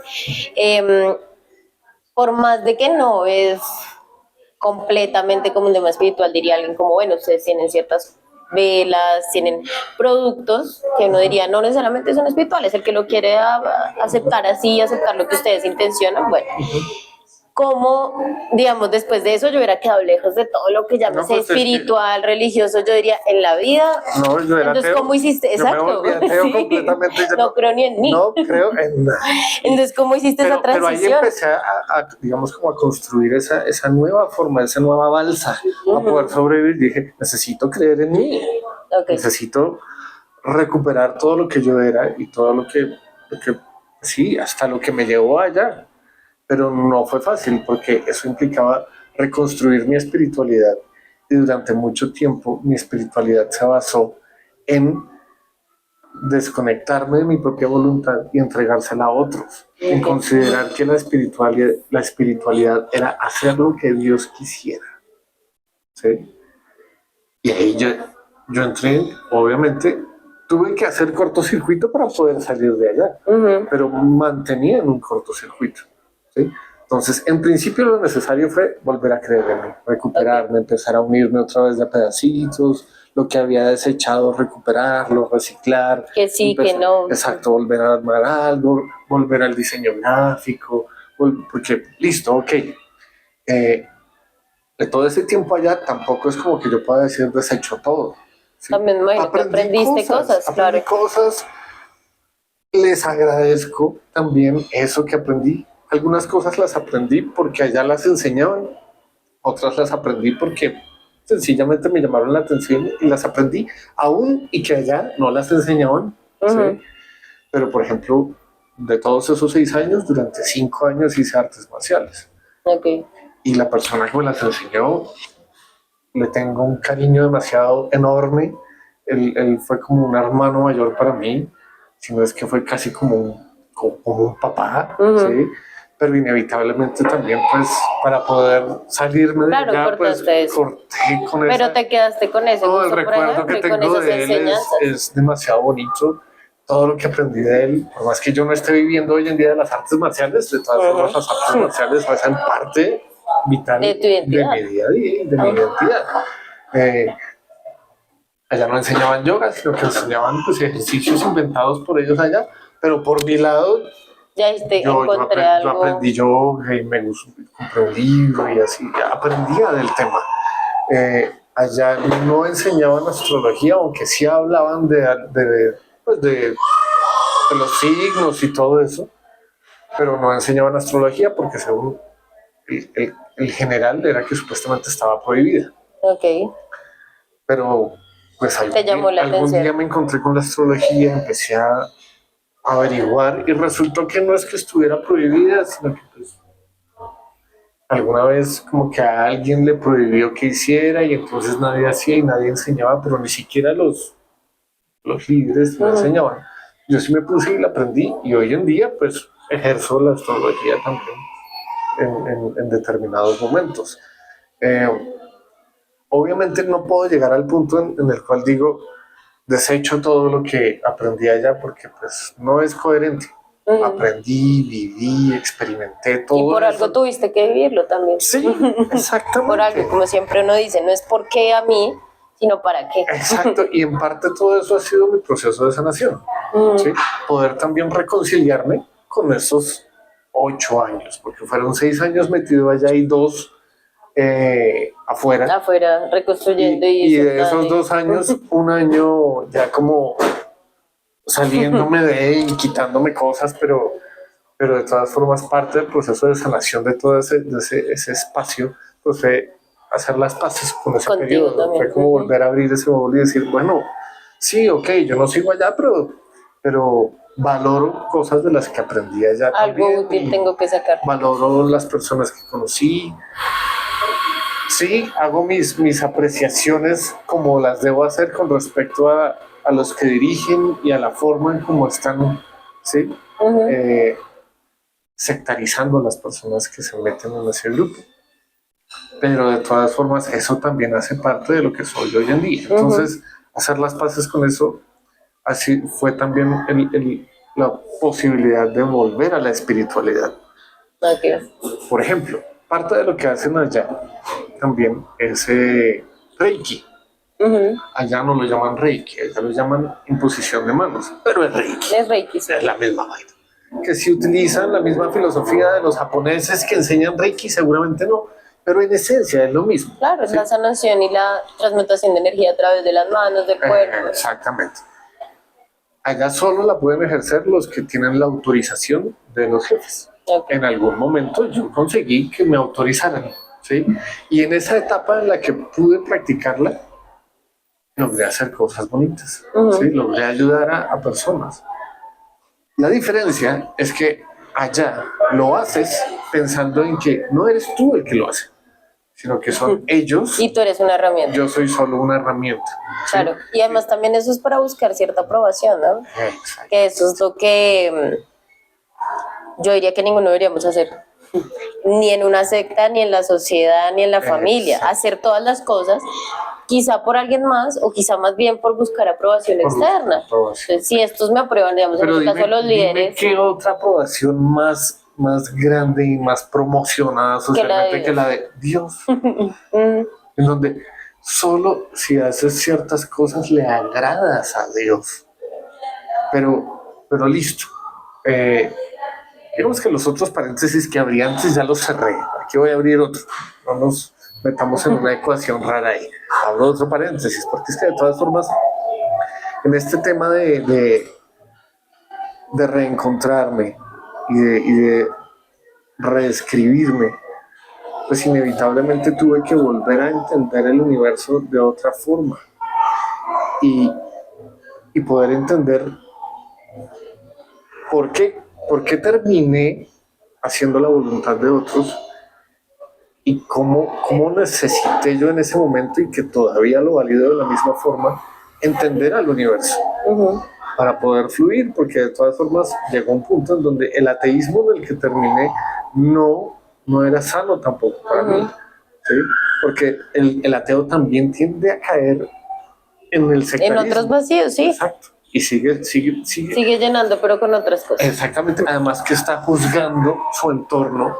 por más de que no es completamente como un tema espiritual, diría alguien como, bueno, ustedes tienen ciertas velas, tienen productos que uno diría no necesariamente son espirituales, el que lo quiere aceptar así, aceptar lo que ustedes intencionan, bueno. Como, digamos, después de eso yo hubiera quedado lejos de todo lo que llamase No, pues es que- espiritual, religioso, yo diría, en la vida. No, yo era Entonces, ateo. ¿cómo hiciste? Yo me Exacto. volví ateo Sí. completamente. Yo No creo ni en mí. No creo en nada. Entonces, ¿cómo hiciste esa Pero ahí transición? empecé digamos, como a construir esa nueva forma, esa nueva balsa, a poder sobrevivir. Dije, necesito creer en mí. Ok. Necesito recuperar todo lo que yo era y todo lo que sí, hasta lo que me llevó allá. Pero no fue fácil porque eso implicaba reconstruir mi espiritualidad. Y durante mucho tiempo mi espiritualidad se basó en desconectarme de mi propia voluntad y entregársela a otros, en considerar que la espiritualidad era hacer lo que Dios quisiera. ¿Sí? Y ahí yo entré, obviamente, tuve que hacer cortocircuito para poder salir de allá, pero mantenía en un cortocircuito. ¿Sí? Entonces, en principio lo necesario fue volver a creer en mí, recuperarme, empezar a unirme otra vez de a pedacitos, lo que había desechado, recuperarlo, reciclar. Que sí, que no. Exacto, volver a armar algo, volver al diseño gráfico, porque listo, ok. De todo ese tiempo allá tampoco es como que yo pueda decir desecho todo. ¿Sí? También me imagino que aprendiste cosas, aprendí claro. cosas. Les agradezco también eso que aprendí. Algunas cosas las aprendí porque allá las enseñaban, otras las aprendí porque sencillamente me llamaron la atención y las aprendí, aún y que allá no las enseñaban. ¿Sí? Pero, por ejemplo, de todos esos 6 años, durante 5 años hice artes marciales. Ok. Y la persona que me las enseñó, le tengo un cariño demasiado enorme. Él fue como un hermano mayor para mí, sino es que fue casi como un papá, ¿sí? Pero inevitablemente también, pues, para poder salirme Claro, de allá, pues, cortaste eso. corté con eso. Pero te quedaste con ese Todo el gusto, por recuerdo que ejemplo, y con tengo esas de él enseñanzas. es demasiado bonito. Todo lo que aprendí de él, por más que yo no esté viviendo hoy en día de las artes marciales, de todas formas las artes marciales hacen parte vital De tu identidad. de mi día a día, de mi identidad. Allá no enseñaban yoga, sino que enseñaban pues, ejercicios inventados por ellos allá, pero por mi lado Ya encontré algo. yo aprendí yoga y me gustó, compré un libro y así, aprendía del tema. Allá no enseñaban astrología, aunque sí hablaban pues de los signos y todo eso, pero no enseñaban astrología porque según el general era que supuestamente estaba prohibida. Ok. Pero pues Te llamó la algún atención. día me encontré con la astrología, empecé a averiguar y resultó que no es que estuviera prohibida, sino que pues alguna vez como que a alguien le prohibió que hiciera y entonces nadie hacía y nadie enseñaba, pero ni siquiera los líderes lo enseñaban. Yo sí me puse y la aprendí y hoy en día pues ejerzo la astrología también en determinados momentos. Eh, Obviamente no puedo llegar al punto en el cual digo, desecho todo lo que aprendí allá porque pues no es coherente. Aprendí, viví, experimenté todo. Y por eso. algo tuviste que vivirlo también. Sí, exactamente. Por algo, como siempre uno dice, no es por qué a mí, sino para qué. Exacto, y en parte todo eso ha sido mi proceso de sanación. ¿Sí? Poder también reconciliarme con esos 8 años, porque fueron 6 años metido allá y 2 afuera. Afuera, reconstruyendo Y de soltando. esos 2 años, 1 año ya como saliéndome de y quitándome cosas, pero de todas formas parte del proceso de sanación de todo ese espacio, pues fue hacer las paces con ese Contigo periodo. también. Fue como volver a abrir ese baúl y decir, bueno, sí, ok, yo no sigo allá, pero valoro cosas de las que aprendí allá Algo también. útil y tengo que sacar. valoro las personas que conocí. Sí, hago mis apreciaciones como las debo hacer con respecto a los que dirigen y a la forma en cómo están, ¿sí? Sectarizando a las personas que se meten en ese grupo. Pero de todas formas, eso también hace parte de lo que soy hoy en día. Entonces, hacer las paces con eso, así fue también la posibilidad de volver a la espiritualidad. Okay. Por ejemplo, parte de lo que hacen allá también es Reiki. Allá no lo llaman Reiki, allá lo llaman imposición de manos, pero es Reiki. Es Reiki, sí. Es la misma vaina. Que si utilizan la misma filosofía de los japoneses que enseñan Reiki, seguramente no, pero en esencia es lo mismo. Claro, es ¿sí? la sanación y la transmutación de energía a través de las manos, del cuerpo. Exactamente. Allá solo la pueden ejercer los que tienen la autorización de los jefes. Okay. En algún momento yo conseguí que me autorizaran, ¿sí? Y en esa etapa en la que pude practicarla, logré hacer cosas bonitas, ¿sí? Logré ayudar a personas. La diferencia es que allá lo haces pensando en que no eres tú el que lo hace, sino que son ellos. Y tú eres una herramienta. Yo soy solo una herramienta. ¿sí? Claro, y además también eso es para buscar cierta aprobación, ¿no? Exacto. Que eso es lo que yo diría que ninguno deberíamos hacer. Ni en una secta, ni en la sociedad, ni en la familia. Exacto. Hacer todas las cosas, quizá por alguien más o quizá más bien por buscar aprobación Por buscar externa. aprobación. Entonces, si estos me aprueban, digamos, Pero en este caso los dime líderes. ¿qué otra aprobación más grande y más promocionada socialmente que la de Dios? En donde solo si haces ciertas cosas le agradas a Dios. Pero listo. Digamos que los otros paréntesis que abrí antes ya los cerré. Aquí voy a abrir otro. No nos metamos en una ecuación rara ahí. Abro otro paréntesis, porque es que de todas formas, en este tema de reencontrarme y de reescribirme, pues inevitablemente tuve que volver a entender el universo de otra forma y poder entender por qué terminé haciendo la voluntad de otros y cómo necesité yo en ese momento y que todavía lo valido de la misma forma, entender al universo. Para poder fluir, porque de todas formas llegó un punto en donde el ateísmo en el que terminé no era sano tampoco para mí, ¿sí? Porque el ateo también tiende a caer en el sectarismo. En otros vacíos, sí. Exacto. Y sigue. Sigue llenando, pero con otras cosas. Exactamente. Además que está juzgando su entorno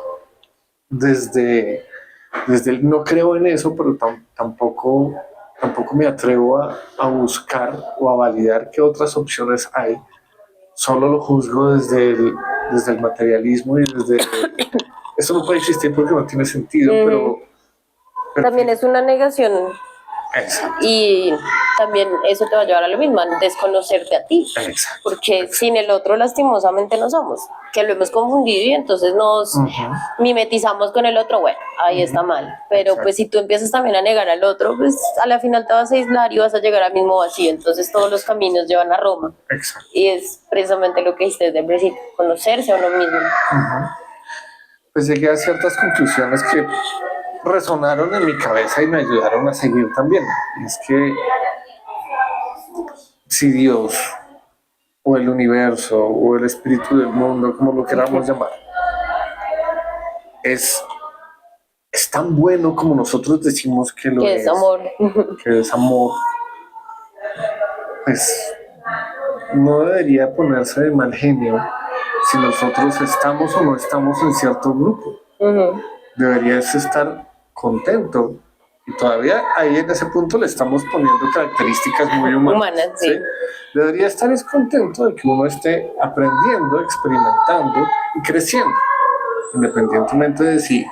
desde el no creo en eso, pero tampoco me atrevo a buscar o a validar qué otras opciones hay. Solo lo juzgo desde el materialismo y desde... Eso no puede existir porque no tiene sentido, pero también es una negación Exacto. Y también eso te va a llevar a lo mismo, a desconocerte a ti. Exacto. Porque sin el otro lastimosamente no somos, que lo hemos confundido y entonces nos mimetizamos con el otro, bueno, ahí está mal. Pero Exacto. pues si tú empiezas también a negar al otro, pues a la final te vas a aislar y vas a llegar al mismo vacío. Entonces todos los caminos llevan a Roma. Exacto. Y es precisamente lo que dijiste desde el principio, conocerse a uno mismo. Pues llegué a ciertas conclusiones que resonaron en mi cabeza y me ayudaron a seguir también. Y es que si Dios o el universo o el espíritu del mundo, como lo queramos llamar, es tan bueno como nosotros decimos que lo Que es amor. que es amor, pues no debería ponerse de mal genio si nosotros estamos o no estamos en cierto grupo. Deberías estar contento. Y todavía ahí en ese punto le estamos poniendo características muy humanas. Sí. Debería estar contento de que uno esté aprendiendo, experimentando y creciendo. Independientemente de si,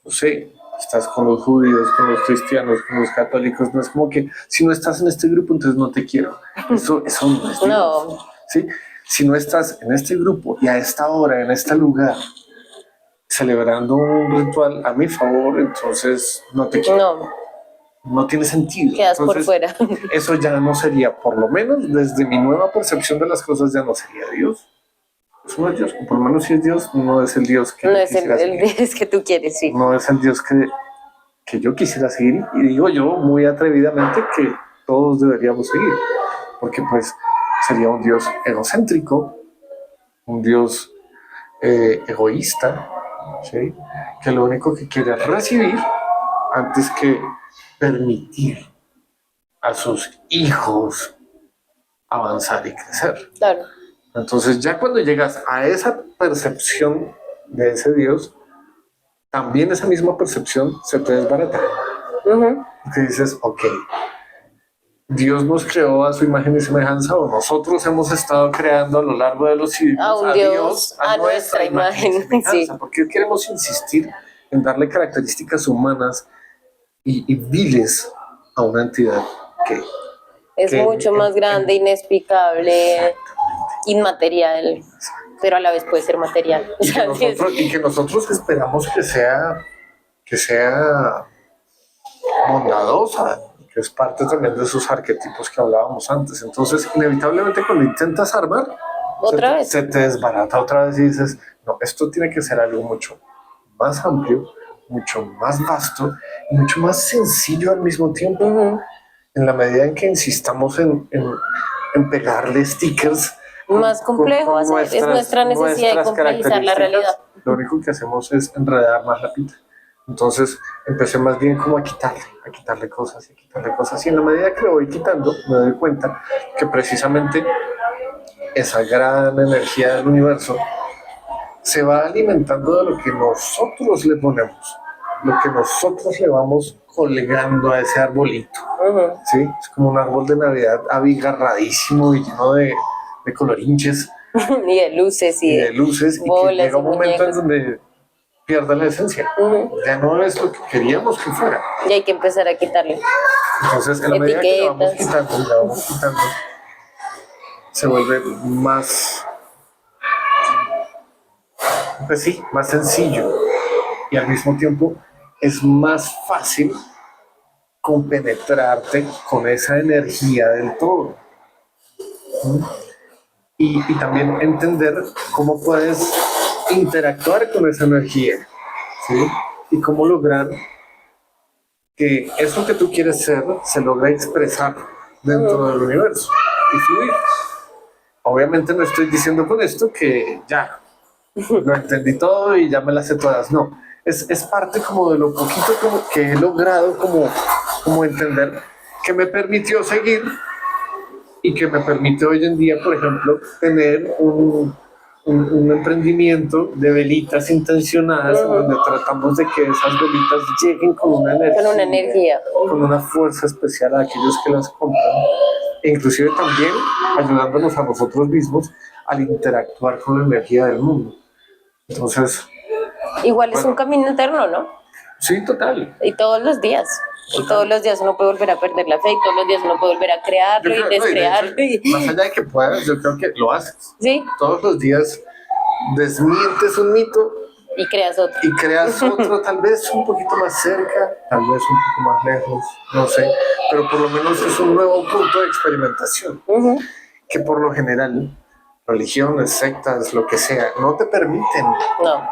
no sé, estás con los judíos, con los cristianos, con los católicos, no es como que si no estás en este grupo, entonces no te quiero. Eso no es Dios. No. ¿Sí? Si no estás en este grupo y a esta hora, en este lugar, celebrando un ritual a mi favor, entonces no te quiero. No tiene sentido. Quedas entonces, por fuera. Eso ya no sería, por lo menos desde mi nueva percepción de las cosas, ya no sería Dios. Eso no es Dios, o por lo menos si es Dios, no es el Dios que no yo es quisiera el Dios que tú quieres, sí. No es el Dios que yo quisiera seguir. Y digo yo muy atrevidamente que todos deberíamos seguir, porque pues sería un Dios egocéntrico, un Dios egoísta, ¿sí? Que lo único que quiere es recibir antes que permitir a sus hijos avanzar y crecer. Claro. Entonces ya cuando llegas a esa percepción de ese Dios, también esa misma percepción se te desbarata. Porque dices, ok, Dios nos creó a su imagen y semejanza, o nosotros hemos estado creando a lo largo de los siglos a un Dios a nuestra imagen. Sí. ¿Por qué queremos insistir en darle características humanas y viles a una entidad que es mucho más grande, inexplicable, inmaterial, pero a la vez puede ser material? Y que nosotros esperamos que sea bondadosa, que es parte también de esos arquetipos que hablábamos antes. Entonces, inevitablemente cuando intentas armar, se te desbarata otra vez y dices, no, esto tiene que ser algo mucho más amplio, mucho más vasto y mucho más sencillo al mismo tiempo. En la medida en que insistamos en pegarle stickers más complejo es nuestra necesidad de complejizar la realidad. Lo único que hacemos es enredar más la pita. Entonces empecé más bien como a quitarle cosas. Y en la medida que lo voy quitando, me doy cuenta que precisamente esa gran energía del universo se va alimentando de lo que nosotros le ponemos, lo que nosotros le vamos colgando a ese arbolito. ¿Sí? Es como un árbol de Navidad abigarradísimo y lleno de colorinches. y de luces y de luces, y que llega un momento en donde pierde la esencia. Ya no es lo que queríamos que fuera. Y hay que empezar a quitarle. Entonces, en la medida que le vamos quitando, se vuelve más, pues sí, más sencillo. Y al mismo tiempo es más fácil compenetrarte con esa energía del todo. Y también entender cómo puedes interactuar con esa energía, ¿sí? Y cómo lograr que eso que tú quieres ser se logra expresar dentro del universo y fluir. Obviamente no estoy diciendo con esto que ya lo entendí todo y ya me las sé todas, no. Es parte como de lo poquito como que he logrado como entender, que me permitió seguir y que me permite hoy en día, por ejemplo, tener un emprendimiento de velitas intencionadas en donde tratamos de que esas velitas lleguen con una energía, con una fuerza especial a aquellos que las compran, e inclusive también ayudándonos a nosotros mismos al interactuar con la energía del mundo. Entonces, igual es un camino eterno, ¿no? Sí, total. Y todos los días. Y todos los días uno puede volver a perder la fe, y todos los días uno puede volver a Yo crearlo creo, y no, y de descrearlo. hecho, más allá de que puedas, yo creo que lo haces. Sí, Todos los días desmientes un mito y creas otro. y creas otro, tal vez un poquito más cerca, tal vez un poco más lejos, no sé, pero por lo menos es un nuevo punto de experimentación Ujú. que por lo general religiones, sectas, lo que sea, no te permiten. No,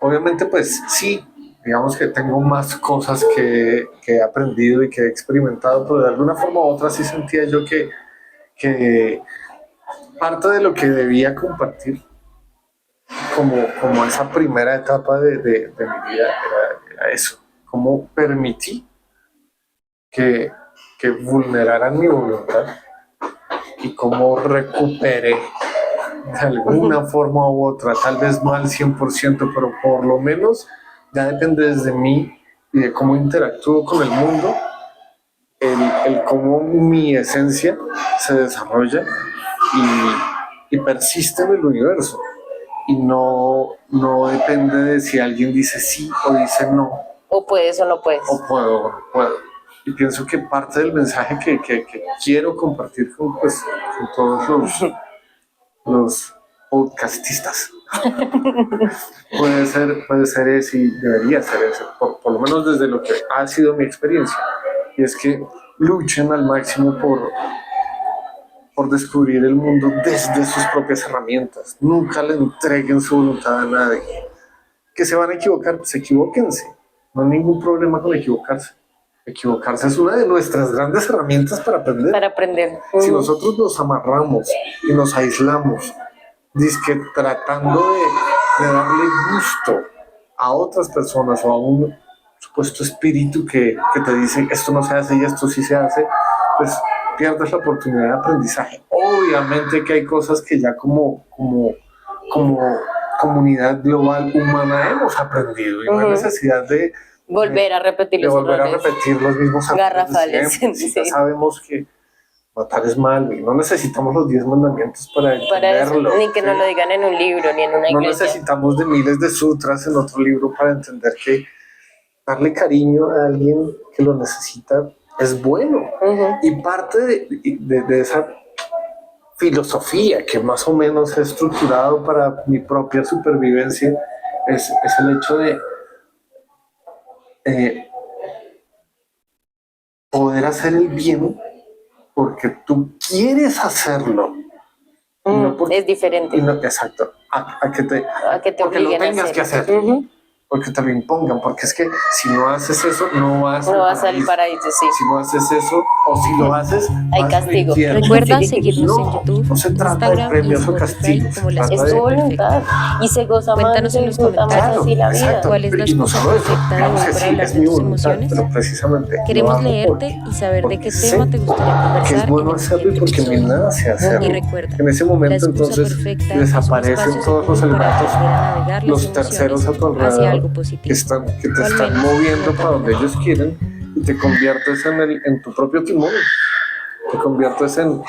Obviamente, pues sí, digamos que tengo más cosas que he aprendido y que he experimentado, pero de alguna forma u otra sí sentía yo que parte de lo que debía compartir como esa primera etapa de mi vida era eso, cómo permití que vulneraran mi voluntad y cómo recuperé de alguna forma u otra, tal vez no al 100%, pero por lo menos ya depende desde mí y de cómo interactúo con el mundo, el cómo mi esencia se desarrolla y persiste en el universo. Y no depende de si alguien dice sí o dice no, o puedes o no puedes. o puedo o no puedo. Y pienso que parte del mensaje que quiero compartir pues, con todos los podcastistas puede ser ese y debería ser ese, por lo menos desde lo que ha sido mi experiencia. Y es que luchen al máximo por descubrir el mundo desde sus propias herramientas. Nunca le entreguen su voluntad a nadie. Que se van a equivocar, pues equivóquense. No hay ningún problema con equivocarse. Equivocarse es una de nuestras grandes herramientas para aprender. Para aprender. Si nosotros nos amarramos y nos aislamos, dizque tratando de darle gusto a otras personas o a un supuesto espíritu que te dice esto no se hace y esto sí se hace, pues pierdes la oportunidad de aprendizaje. Obviamente que hay cosas que ya como comunidad global humana hemos aprendido y no hay necesidad de Volver a repetir de los volver a errores repetir los mismos errores de garrafales. siempre. Si ya Sí. sabemos que matar es malo y no necesitamos los 10 mandamientos para Para eso, entenderlo. ni que ¿sí? nos lo digan en un libro ni en una No iglesia. necesitamos de miles de sutras en otro libro para entender que darle cariño a alguien que lo necesita es bueno. Y parte de esa filosofía que más o menos he estructurado para mi propia supervivencia es el hecho de poder hacer el bien porque tú quieres hacerlo. Y no porque, Es diferente y no, exacto, a que te porque lo obliguen a tengas que hacer, porque te lo impongan, porque es que si no haces eso, no vas No vas al paraíso, sí. Si no haces eso, o si lo haces, Hay vas al castigo. infierno. Recuerda Sí. seguirnos en No, YouTube, no se trata de Instagram y premios o Spotify castigos. como se la trata Es de- tu esposa voluntad. perfecta. Y se goza más, Cuéntanos se en los disfruta más comentarios así la vida. exacto. cuál es la Y no excusa solo eso, perfecta de digamos hoy que para sí, hablar es de mi tus voluntad, emociones. pero precisamente Queremos lo hago leerte y saber de porque qué tema te gustaría que conversar es en bueno el hacerlo y siguiente porque me episodio. nace hacerlo. Y recuerda, En ese la momento excusa entonces perfecta es un desaparecen espacio todos los seguro para elementos, aprender a navegar las los terceros a tu emociones hacia alrededor algo que positivo. te O al están menos moviendo no para donde tan ellos quieren y te conviertes en tu propio timón, te conviertes en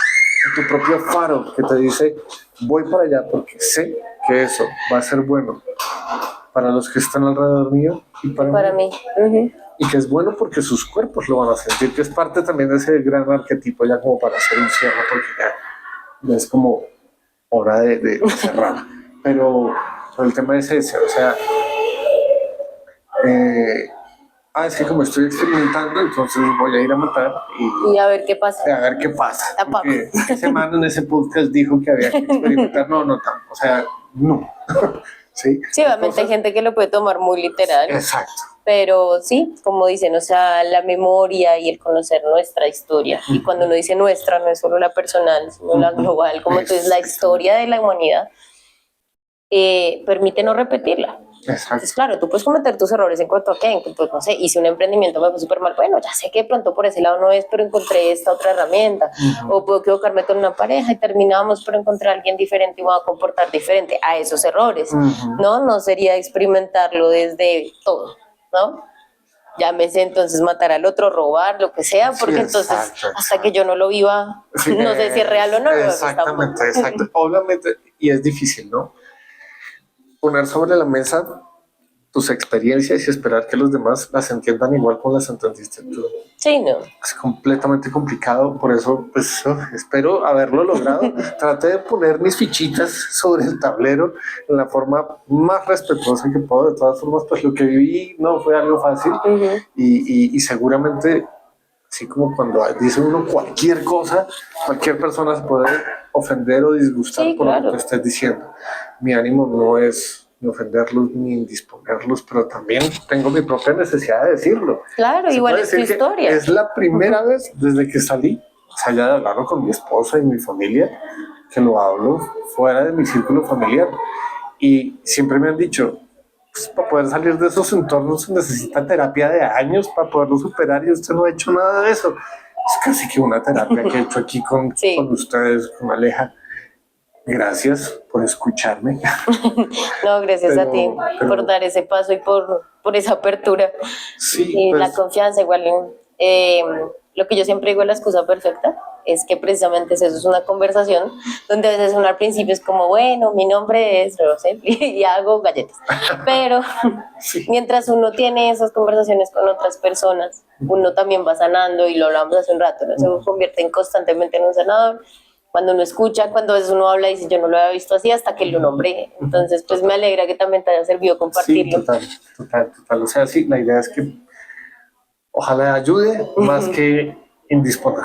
tu propio faro que te dice voy para allá porque sé que eso va a ser bueno para los que están alrededor mío y para mí. Y que es bueno porque sus cuerpos lo van a sentir, que es parte también de ese gran arquetipo ya como para hacer un cierre porque ya es como hora de cerrar. Pero el tema es ese, o sea, es que como estoy experimentando, entonces voy a ir a matar Y a ver qué pasa. a ver qué pasa. Tampoco. Porque ese man en ese podcast dijo que había que experimentar. No, o sea, no. ¿Sí? Sí, obviamente hay gente que lo puede tomar muy literal. Exacto. Pero sí, como dicen, o sea, la memoria y el conocer nuestra historia. Y cuando uno dice nuestra, no es solo la personal, sino la global, como entonces la historia de la humanidad, permite no repetirla. Exacto. Entonces, claro, tú puedes cometer tus errores en cuanto a que, pues no sé, hice un emprendimiento, me fue súper mal, bueno, ya sé que de pronto por ese lado no es, pero encontré esta otra herramienta. O puedo equivocarme con una pareja y terminamos, pero encontrar a alguien diferente y me voy a comportar diferente a esos errores, ¿no? No sería experimentarlo desde todo, ¿no? Llámese entonces matar al otro, robar, lo que sea, porque Sí, entonces exacto. hasta que yo no lo viva, Sí, no sé si es real o no. Exactamente, exacto. Obviamente, y es difícil, ¿no? Poner sobre la mesa tus experiencias y esperar que los demás las entiendan igual como las entendiste tú. Sí, no. Es completamente complicado, por eso pues espero haberlo logrado. Traté de poner mis fichitas sobre el tablero en la forma más respetuosa que puedo. De todas formas, pues lo que viví no fue algo fácil y seguramente, así como cuando dice uno cualquier cosa, cualquier persona se puede ofender o disgustar por lo que estés diciendo. Mi ánimo no es ni ofenderlos ni indisponerlos, pero también tengo mi propia necesidad de decirlo. Claro, igual es tu historia. Es la primera vez desde que salí, más allá de hablarlo con mi esposa y mi familia, que lo hablo fuera de mi círculo familiar. Y siempre me han dicho, pues, para poder salir de esos entornos se necesita terapia de años para poderlo superar y usted no ha hecho nada de eso. Es casi que una terapia que he hecho aquí con ustedes, con Aleja. Gracias por escucharme. No, gracias a ti por dar ese paso y por esa apertura. Sí, y pues, la confianza igual. Lo que yo siempre digo, la excusa perfecta, es que precisamente eso es una conversación donde a veces uno al principio es como, bueno, mi nombre es Rosel y hago galletas. Pero mientras uno tiene esas conversaciones con otras personas, uno también va sanando, y lo hablamos hace un rato, ¿no? Se convierte constantemente en un sanador. Cuando uno escucha, cuando a veces uno habla y dice, yo no lo había visto así hasta que lo nombré. Entonces, pues me alegra que también te haya servido compartirlo. Sí, total. O sea, sí, la idea es que ojalá ayude más que indisponer.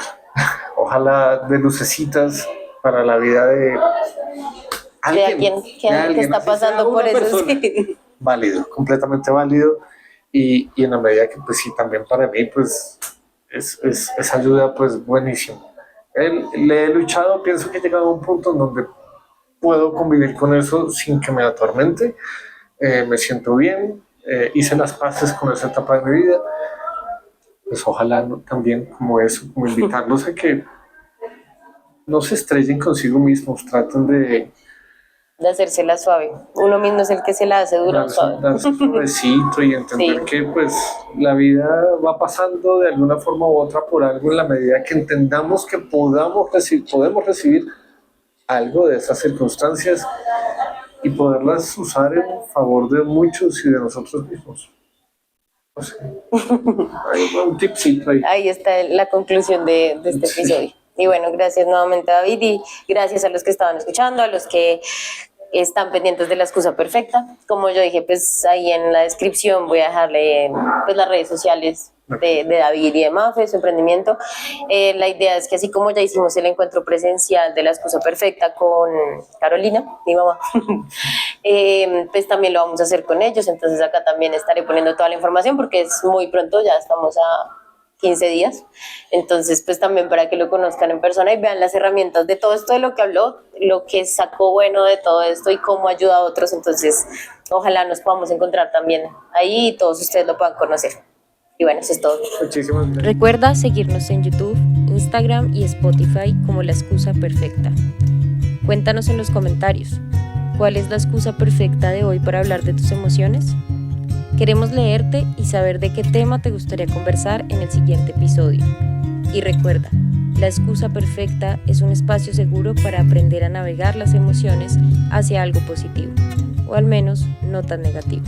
Ojalá de lucecitas para la vida de alguien que está pasando por eso. Sí. Válido, completamente válido. Y en la medida que, pues sí, también para mí, pues, es ayuda, pues, buenísimo. Le he luchado, pienso que he llegado a un punto en donde puedo convivir con eso sin que me atormente. Me siento bien, hice las paces con esa etapa de mi vida. Pues ojalá, ¿no? También como eso, como invitarlos a que no se estrellen consigo mismos, traten de hacérsela suave. Uno mismo es el que se la hace dura o suave. darse suavecito y entender que pues la vida va pasando de alguna forma u otra por algo, en la medida que entendamos que podemos recibir algo de esas circunstancias y poderlas usar en favor de muchos y de nosotros mismos. No sé. Hay un tipcito ahí. Ahí está la conclusión de este episodio. Y bueno, gracias nuevamente, David, y gracias a los que estaban escuchando, a los que están pendientes de la excusa perfecta. Como yo dije, pues ahí en la descripción voy a dejarle pues las redes sociales de David y de Mafe, su emprendimiento. La idea es que así como ya hicimos el encuentro presencial de la excusa perfecta con Carolina, mi mamá, pues también lo vamos a hacer con ellos. Entonces acá también estaré poniendo toda la información porque es muy pronto, ya estamos a 15 días, entonces pues también para que lo conozcan en persona y vean las herramientas de todo esto de lo que habló, lo que sacó bueno de todo esto y cómo ayuda a otros. Entonces ojalá nos podamos encontrar también ahí y todos ustedes lo puedan conocer. Y bueno, eso es todo. Muchísimas gracias. Recuerda seguirnos en YouTube, Instagram y Spotify como La Excusa Perfecta. Cuéntanos en los comentarios, ¿cuál es la excusa perfecta de hoy para hablar de tus emociones? Queremos leerte y saber de qué tema te gustaría conversar en el siguiente episodio. Y recuerda, La Excusa Perfecta es un espacio seguro para aprender a navegar las emociones hacia algo positivo, o al menos no tan negativo.